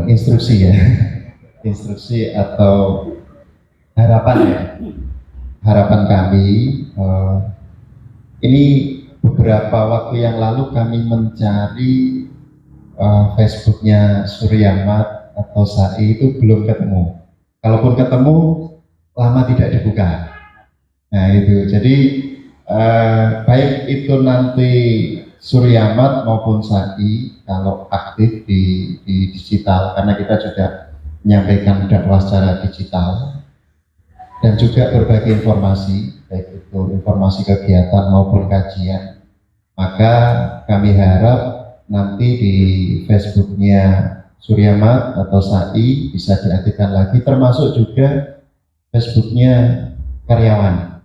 instruksi ya, instruksi atau harapan ya. Harapan kami, ini beberapa waktu yang lalu kami mencari Facebooknya Suryamat atau SAI itu belum ketemu. Kalaupun ketemu, lama tidak dibuka. Nah itu, jadi baik itu nanti Suryamat maupun SAI kalau aktif di digital, karena kita juga menyampaikan dakwah secara digital dan juga berbagi informasi, baik itu informasi kegiatan maupun kajian. Maka kami harap nanti di Facebooknya Suryamat atau SAI bisa diaktifkan lagi, termasuk juga Facebooknya karyawan.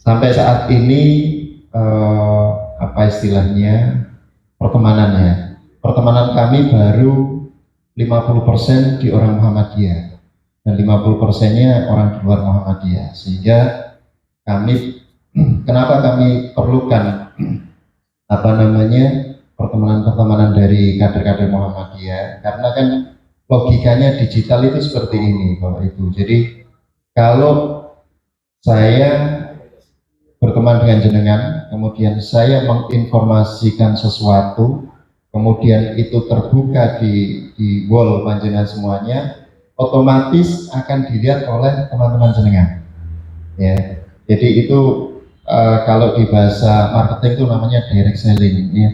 Sampai saat ini pertemanan kami baru 50% di orang Muhammadiyah dan 50%-nya orang di luar Muhammadiyah, sehingga kami kenapa kami perlukan pertemanan dari kader-kader Muhammadiyah, karena kan logikanya digital itu seperti ini Bapak Ibu. Jadi kalau saya berteman dengan jenengan, kemudian saya menginformasikan sesuatu, kemudian itu terbuka di wall panjenengan semuanya, otomatis akan dilihat oleh teman-teman jenengan, ya. Jadi itu kalau di bahasa marketing itu namanya direct selling, ya.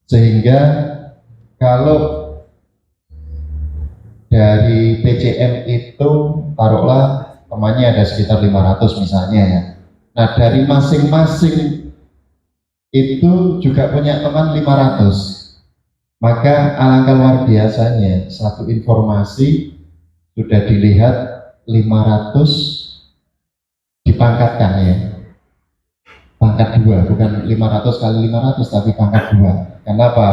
Sehingga kalau dari PJM itu taruhlah temannya ada sekitar 500 misalnya, ya. Nah dari masing-masing itu juga punya teman 500. Maka alangkah luar biasanya satu informasi sudah dilihat 500 dipangkatkan, ya. Pangkat 2, bukan 500 kali 500 tapi pangkat 2. Kenapa?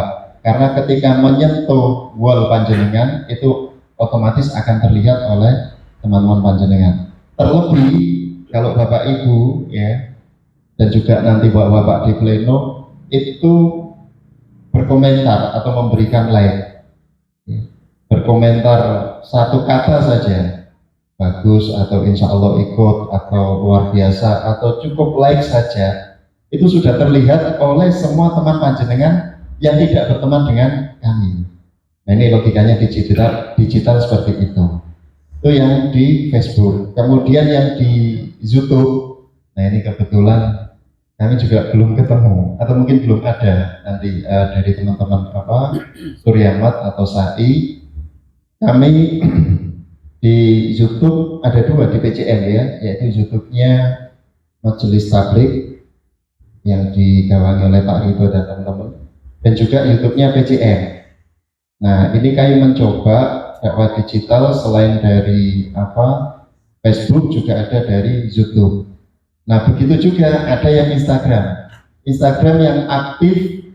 Karena ketika menyentuh wall panjenengan itu otomatis akan terlihat oleh teman-teman panjenengan. Terlebih kalau Bapak Ibu, ya, dan juga nanti Bapak-bapak di pleno itu berkomentar atau memberikan like, berkomentar satu kata saja, bagus atau insya Allah ikut atau luar biasa atau cukup like saja, itu sudah terlihat oleh semua teman panjenengan yang tidak berteman dengan kami. Nah ini logikanya digital seperti itu. Itu yang di Facebook. Kemudian yang di YouTube, nah ini kebetulan kami juga belum ketemu atau mungkin belum ada nanti dari teman-teman Suryamat atau SAI. Kami di YouTube ada 2 di PJM, ya, yaitu YouTube-nya Majelis Tablik yang digawangi oleh Pak Ridho dan teman-teman, dan juga YouTube-nya PJM. Nah ini kami mencoba dakwah digital selain dari Facebook juga ada dari YouTube. Nah begitu juga ada yang Instagram yang aktif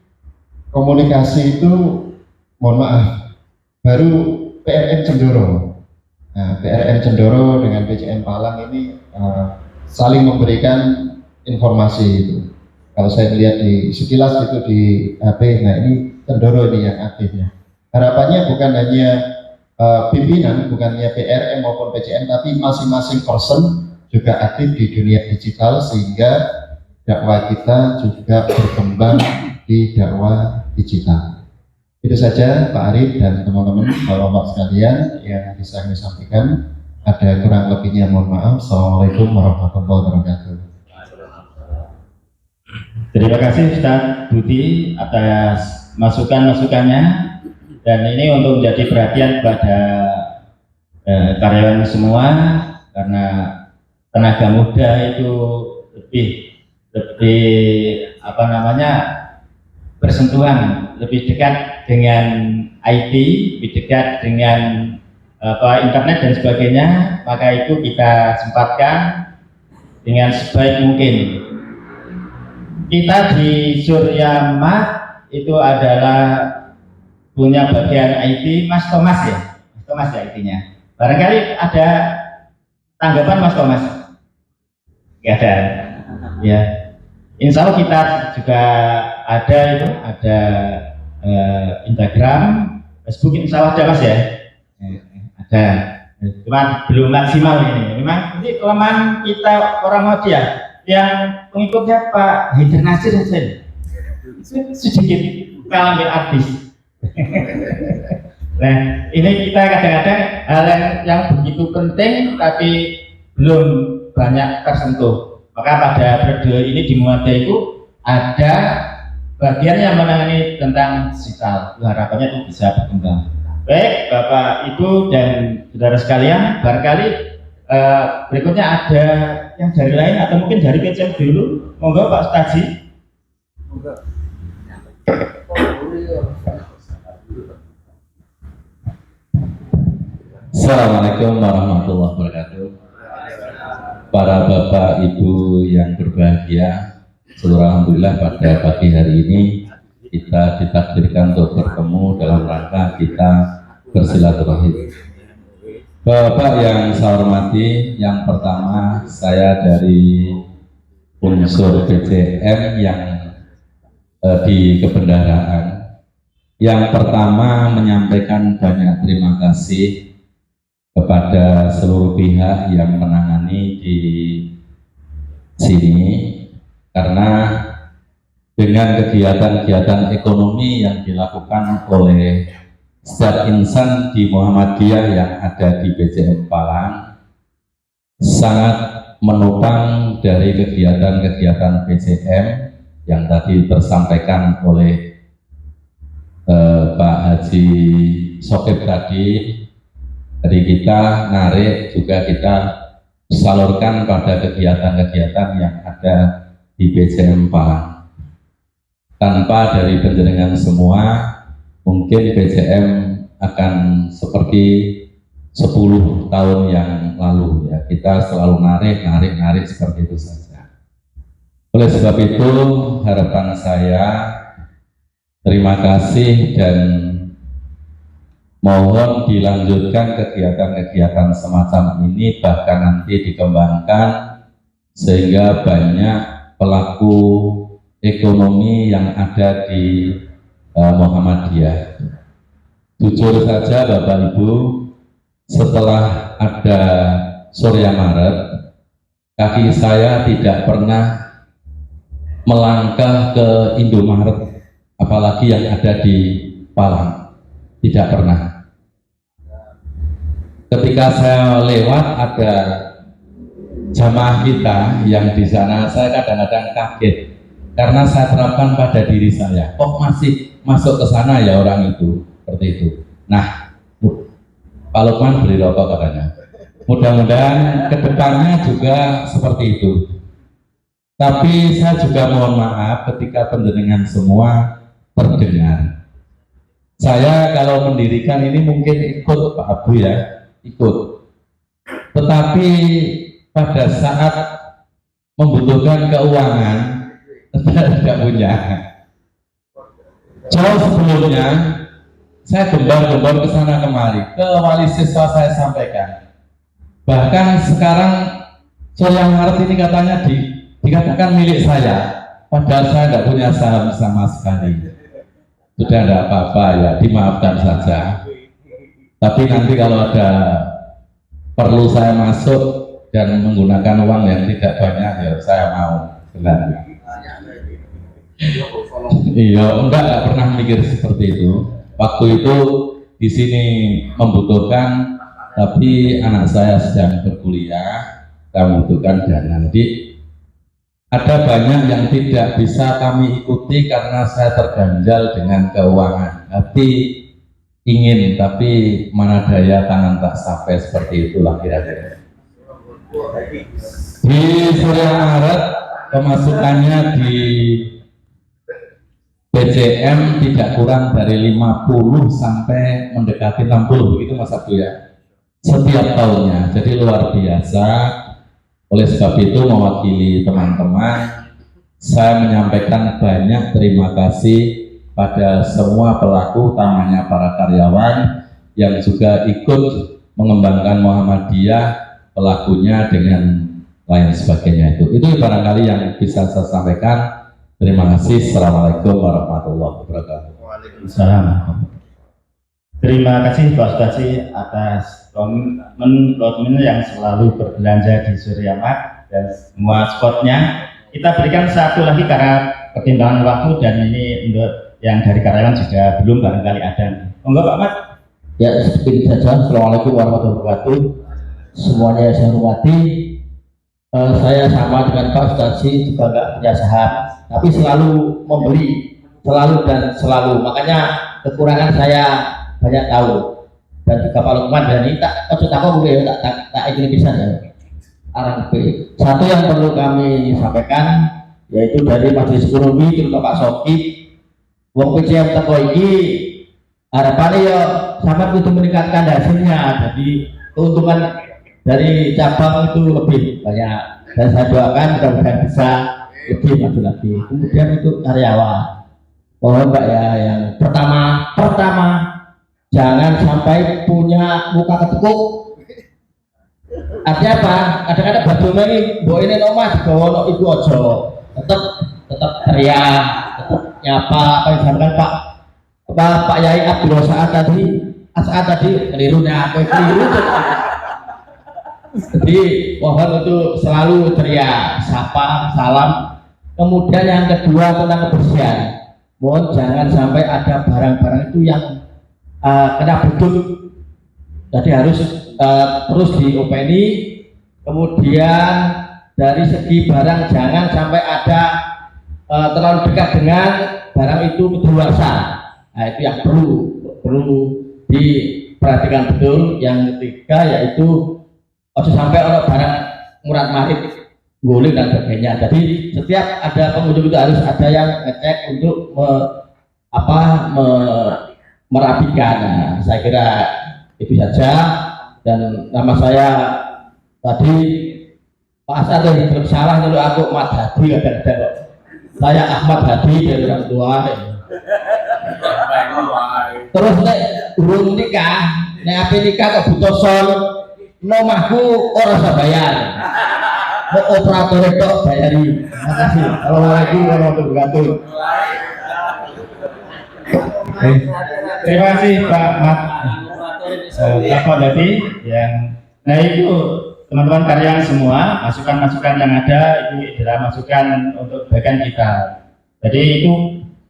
komunikasi itu, mohon maaf, baru PRM Cendoro. Nah PRM Cendoro dengan PJM Palang ini saling memberikan informasi itu. Kalau saya melihat di sekilas itu di HP, nah ini Cendoro ini yang aktifnya. Harapannya bukan hanya pimpinan, bukan hanya PRM maupun PJM, tapi masing-masing person juga aktif di dunia digital, sehingga dakwah kita juga berkembang di dakwah digital. Itu saja Pak Arif dan teman-teman Bapak-bapak sekalian yang bisa kami sampaikan. Ada kurang lebihnya mohon maaf. Assalamualaikum warahmatullahi wabarakatuh. Terima kasih Ustaz Budi atas masukan-masukannya, dan ini untuk menjadi perhatian kepada karyawan semua, karena tenaga muda itu lebih bersentuhan, lebih dekat dengan IT, lebih dekat dengan internet dan sebagainya, maka itu kita sempatkan dengan sebaik mungkin. Kita di Suryamat itu adalah punya bagian IT, Mas Thomas ya, Mas Thomas ya IT-nya. Barangkali ada tanggapan Mas Thomas? Nggak ada. Ya, Insya Allah kita juga ada Instagram, Facebook, Insya Allah ada Mas ya. Ada. Cuma belum maksimal ini. Memang ini kelemahan kita orang Muhammadiyah yang pengikutnya Pak Haider Nasir sedikit kalah dengan artis. Nah, ini kita kadang-kadang hal yang begitu penting tapi belum banyak tersentuh. Maka pada periode ini di Muhammadiyah itu ada bagian yang menangani tentang digital. Harapannya itu bisa berkembang. Baik, Bapak, Ibu, dan saudara sekalian, barangkali berikutnya ada yang dari lain atau mungkin dari PCM dulu. Monggo Pak Staji. Assalamualaikum warahmatullahi wabarakatuh. Para Bapak Ibu yang berbahagia, alhamdulillah pada pagi hari ini kita ditakdirkan untuk bertemu dalam rangka kita bersilaturahim. Bapak yang saya hormati, yang pertama saya dari unsur PCM yang di kebendaraan. Yang pertama menyampaikan banyak terima kasih kepada seluruh pihak yang menangani di sini, karena dengan kegiatan-kegiatan ekonomi yang dilakukan oleh setiap insan di Muhammadiyah yang ada di PCM Palang sangat menopang dari kegiatan-kegiatan PCM yang tadi tersampaikan oleh Pak Haji Sokib tadi. Jadi kita narik juga kita salurkan pada kegiatan-kegiatan yang ada di PCM Palang. Tanpa dari penjenengan semua, mungkin PCM akan seperti 10 tahun yang lalu ya. Kita selalu narik seperti itu saja. Oleh sebab itu, harapan saya terima kasih dan mohon dilanjutkan kegiatan-kegiatan semacam ini, bahkan nanti dikembangkan sehingga banyak pelaku ekonomi yang ada di Muhammadiyah. Jujur saja Bapak Ibu, setelah ada Surya Maret, kaki saya tidak pernah melangkah ke Indomaret, apalagi yang ada di Palang, tidak pernah. Ketika saya lewat ada jamaah kita yang di sana, saya kadang-kadang kaget karena saya terapkan pada diri saya, kok masih masuk ke sana ya orang itu, seperti itu. Nah, Pak Lukman beli rokok katanya. Mudah-mudahan kedepannya juga seperti itu. Tapi saya juga mohon maaf ketika penjenengan semua terdengar. Saya kalau mendirikan ini mungkin ikut Pak Abu ya, ikut. Tetapi pada saat membutuhkan keuangan, tidak punya. Jauh sebelumnya, saya gembar-gembar ke sana kemari, ke wali siswa saya sampaikan. Bahkan sekarang Surya Maret ini katanya dikatakan milik saya, padahal saya tidak punya saham sama sekali. Sudah tidak apa-apa ya, dimaafkan saja. Tapi nanti kalau ada perlu saya masuk dan menggunakan uang yang tidak banyak, ya saya mau. Benar. Iya, enggak pernah mikir seperti itu. Waktu itu di sini membutuhkan tapi anak saya sedang berkuliah, saya membutuhkan dana. Jadi ada banyak yang tidak bisa kami ikuti karena saya terganjal dengan keuangan. Hati ingin, tapi mana daya tangan tak sampai, seperti itulah kira-kira. Di Surya Maret pemasukannya di BCM tidak kurang dari 50 sampai mendekati 60, begitu Mas Abdul ya, setiap tahunnya. Jadi luar biasa. Oleh sebab itu mewakili teman-teman, saya menyampaikan banyak terima kasih pada semua pelaku, utamanya para karyawan yang juga ikut mengembangkan Muhammadiyah, pelakunya dengan lain sebagainya. Itu barangkali yang bisa saya sampaikan. Terima kasih. Assalamualaikum warahmatullahi wabarakatuh. Waalaikumsalam. Terima kasih Pak Sudasi atas komitmen yang selalu berbelanja di Suryamat dan semua spotnya. Kita berikan satu lagi karena pertimbangan waktu, dan ini untuk yang dari karyawan juga belum, barangkali ada. Monggo Pak Mat. Ya, seperti saja. Assalamualaikum warahmatullahi wabarakatuh. Semuanya saya hormati. Saya sama dengan Pak Sudasi juga nggak punya saham, tapi selalu membeli, selalu dan selalu. Makanya kekurangan saya banyak tahu. Dan juga Pak Lukman, dan ini tak apa gue tak ingin bisa ya. Arang B. Satu yang perlu kami sampaikan yaitu dari Majelis Ekonomi, terutama Pak Soki, wong PCM teko iki harapannya ya sama itu meningkatkan hasilnya. Jadi keuntungan dari cabang itu lebih banyak, dan saya doakan mudah-mudahan bisa lebih maju lagi. Kemudian itu karyawan, mohon Mbak ya, yang pertama jangan sampai punya muka ketekuk. Artinya apa? Kadang-kadang badome ini mbok ini nomah digawa no iku aja. Tetap teriak, tetap nyapa, apa yang disampaikan Pak Yai Abdul Saat tadi kelirunya, keliru. Jadi mohon untuk selalu ceria, sapa, salam. Kemudian yang kedua tentang kebersihan, mohon jangan sampai ada barang-barang itu yang kena beduk. Jadi harus terus diopeni. Kemudian dari segi barang jangan sampai ada terlalu dekat dengan barang itu kedaluarsa. Nah, itu yang perlu diperhatikan betul. Yang ketiga yaitu ojo sampai orang barang murad marit guling dan sebagainya. Jadi setiap ada pengunjung itu harus ada yang ngecek untuk merapikan. Nah, saya kira itu saja. Dan nama saya tadi Pak Asad belum salah kalau aku Ahmad Hadi, kadang-kadang saya Ahmad Hadi dari orang tua. Terus nek urung nikah, nek ape nikah kok butuh sol, nomahku ora usah bayar. Mau operator itu bayari. Terima kasih. Assalamualaikum warahmatullahi wabarakatuh. Terima kasih Pak Mat. Bapak tadi yang, nah itu teman-teman karyawan semua, masukan-masukan yang ada itu adalah masukan untuk bagian kita. Jadi itu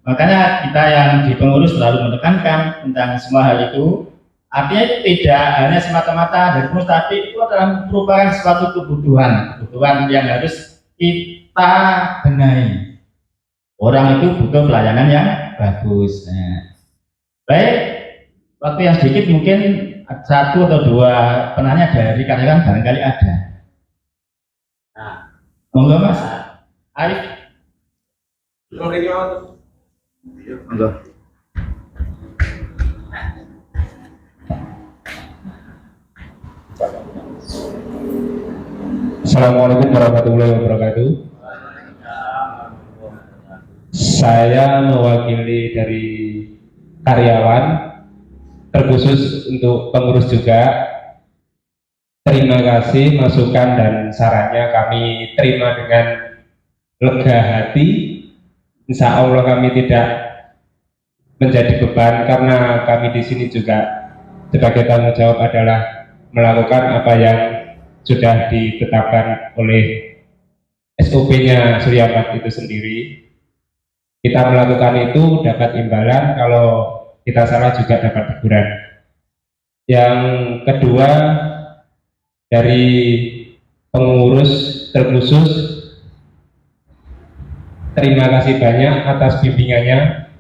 makanya kita yang di pengurus selalu menekankan tentang semua hal itu. Artinya itu tidak hanya semata-mata dari pengurus, tapi itu adalah merupakan suatu kebutuhan yang harus kita benahi. Orang itu butuh pelayanan yang bagus. Nah, baik, waktu yang sedikit mungkin satu atau dua penanya dari karyawan barangkali ada. Nah, monggo Mas Arif. Monggo. Assalamualaikum warahmatullahi wabarakatuh. Saya mewakili dari karyawan, terkhusus untuk pengurus juga. Terima kasih masukan dan sarannya, kami terima dengan lega hati. Insya Allah kami tidak menjadi beban, karena kami di sini juga sebagai tanggung jawab adalah melakukan apa yang sudah ditetapkan oleh SOP-nya Suryamat itu sendiri. Kita melakukan itu dapat imbalan, kalau kita salah juga dapat teguran. Yang kedua, dari pengurus terkhusus, terima kasih banyak atas bimbingannya.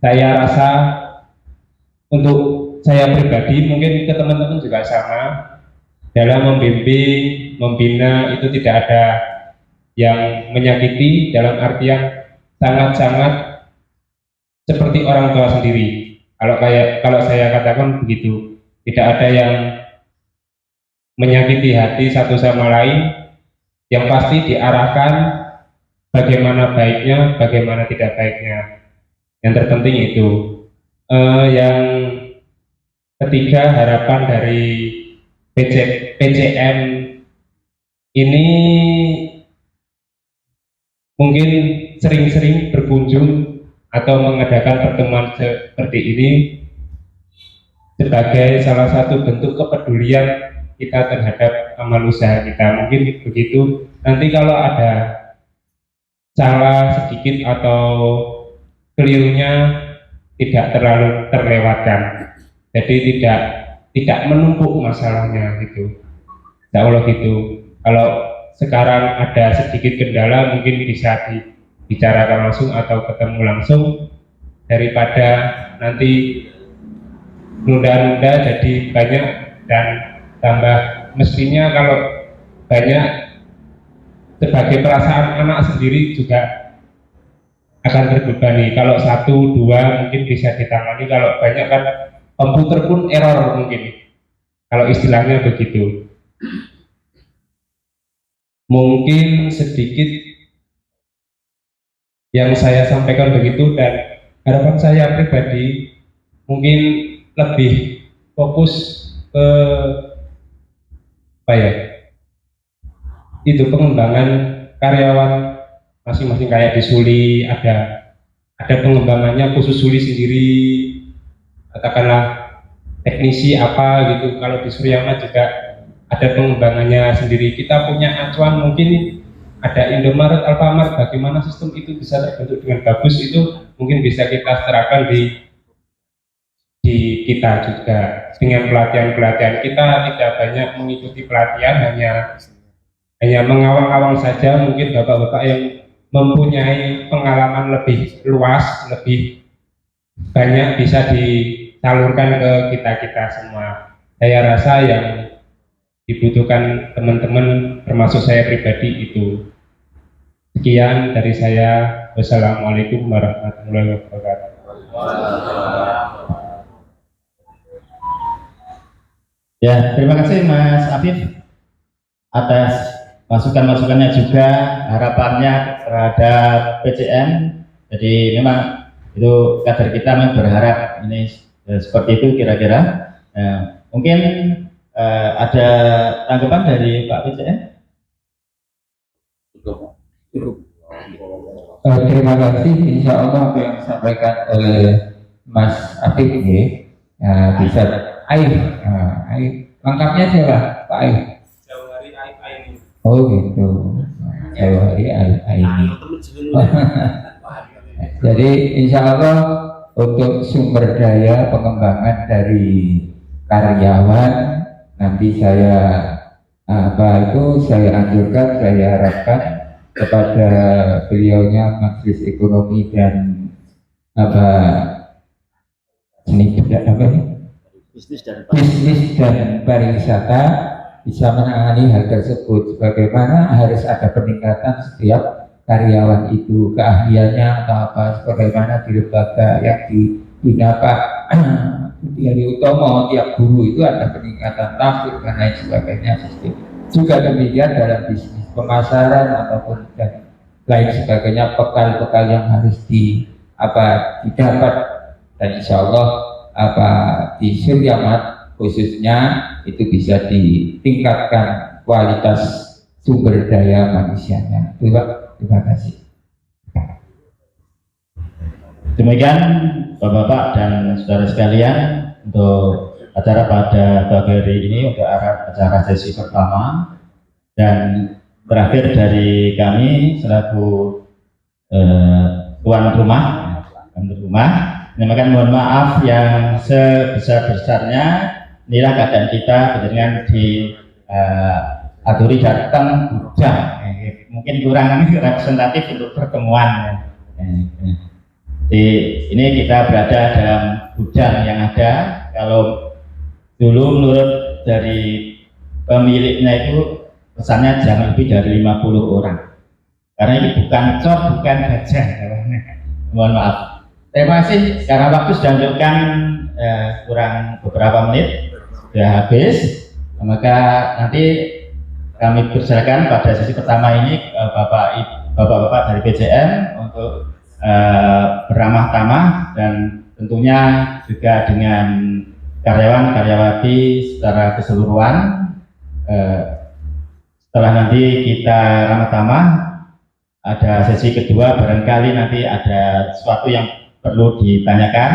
Saya rasa untuk saya pribadi, mungkin ke teman-teman juga sama, dalam membimbing, membina itu tidak ada yang menyakiti, dalam artian sangat-sangat seperti orang tua sendiri. Kalau saya katakan begitu, tidak ada yang menyakiti hati satu sama lain, yang pasti diarahkan bagaimana baiknya, bagaimana tidak baiknya. Yang terpenting itu. Yang ketiga, harapan dari PCM ini mungkin sering-sering berkunjung atau mengadakan pertemuan seperti ini sebagai salah satu bentuk kepedulian kita terhadap amal usaha kita. Mungkin begitu. Nanti kalau ada salah sedikit atau kelirunya tidak terlalu terlewatkan. Jadi tidak menumpuk masalahnya gitu. Insya Allah gitu. Kalau sekarang ada sedikit kendala mungkin bisa dibicarakan langsung atau ketemu langsung, daripada nanti nunda-nunda jadi banyak dan tambah. Mestinya kalau banyak, sebagai perasaan anak sendiri juga akan terbebani. Kalau satu dua mungkin bisa ditangani, kalau banyak kan komputer pun error mungkin, kalau istilahnya begitu. Mungkin sedikit yang saya sampaikan begitu, dan harapan saya pribadi mungkin lebih fokus ke apa ya, itu pengembangan karyawan masing-masing. Kayak di Suli ada pengembangannya khusus Suli sendiri, katakanlah teknisi apa gitu. Kalau di Suryama juga ada pengembangannya sendiri. Kita punya acuan, mungkin ada Indomaret, Alfamart, bagaimana sistem itu bisa terbentuk dengan bagus, itu mungkin bisa kita terapkan di kita juga. Dengan pelatihan-pelatihan kita tidak banyak mengikuti pelatihan, hanya mengawang-awang saja. Mungkin bapak-bapak yang mempunyai pengalaman lebih luas, lebih banyak bisa disalurkan ke kita semua. Saya rasa yang dibutuhkan teman-teman termasuk saya pribadi itu. Sekian dari saya. Wassalamualaikum warahmatullahi wabarakatuh. Ya, terima kasih Mas Afif atas masukan-masukannya juga, harapannya terhadap PCM. Jadi memang itu kader kita memang berharap ini seperti itu kira-kira. Mungkin ada tanggapan dari Pak PCM? Terima kasih. Insya Allah apa yang disampaikan oleh Mas Afif ini bisa Aif. Lengkapnya siapa? Pak Aif. Jauh hari ini. Oh gitu. Jauh hari ini. Jadi insya Allah untuk sumber daya pengembangan dari karyawan nanti saya saya anjurkan, saya harapkan kepada beliaunya Majelis Ekonomi dan bisnis dan pariwisata bisa menangani hal tersebut. Bagaimana harus ada peningkatan setiap karyawan itu, keahliannya atau apa, bagaimana di lembaga yang dibina Pak Hari Utomo, tiap guru itu ada peningkatan tafsir dan lain sebagainya. Juga demikian dalam bisnis pemasaran ataupun dan lain sebagainya, bekal-bekal yang harus didapat, dan insya Allah di Suryamat khususnya itu bisa ditingkatkan kualitas sumber daya manusianya. Terima kasih. Demikian Bapak-bapak dan saudara sekalian untuk acara pada pagi hari ini, untuk acara sesi pertama. Dan terakhir dari kami selaku tuan rumah, demikian mohon maaf yang sebesar-besarnya inilah keadaan kita dengan di Aturi datang Bujang, mungkin kurang representatif untuk pertemuan. Ini kita berada dalam Bujang yang ada. Kalau dulu menurut dari pemiliknya itu pesannya jangan lebih dari 50 orang, karena ini bukan cor, bukan gajah. Mohon maaf. Terima kasih. Karena waktu sudah menunjukkan kurang beberapa menit sudah habis, maka nanti kami persilakan pada sesi pertama ini bapak-bapak dari PJM untuk beramah tamah, dan tentunya juga dengan karyawan-karyawati secara keseluruhan. Setelah nanti kita ramah tamah, ada sesi kedua, barangkali nanti ada sesuatu yang perlu ditanyakan,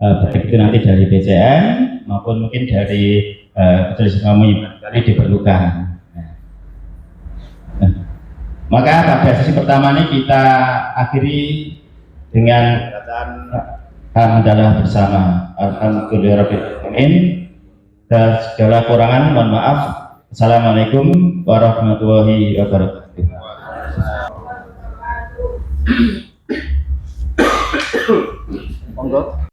baik itu nanti dari PJM maupun mungkin dari majelis kami diperlukan. Maka pada sesi pertama ini kita akhiri dengan hamdalah bersama. Alhamdulillahirrahmanirrahim. Dan segala kurangan mohon maaf. Assalamualaikum warahmatullahi wabarakatuh.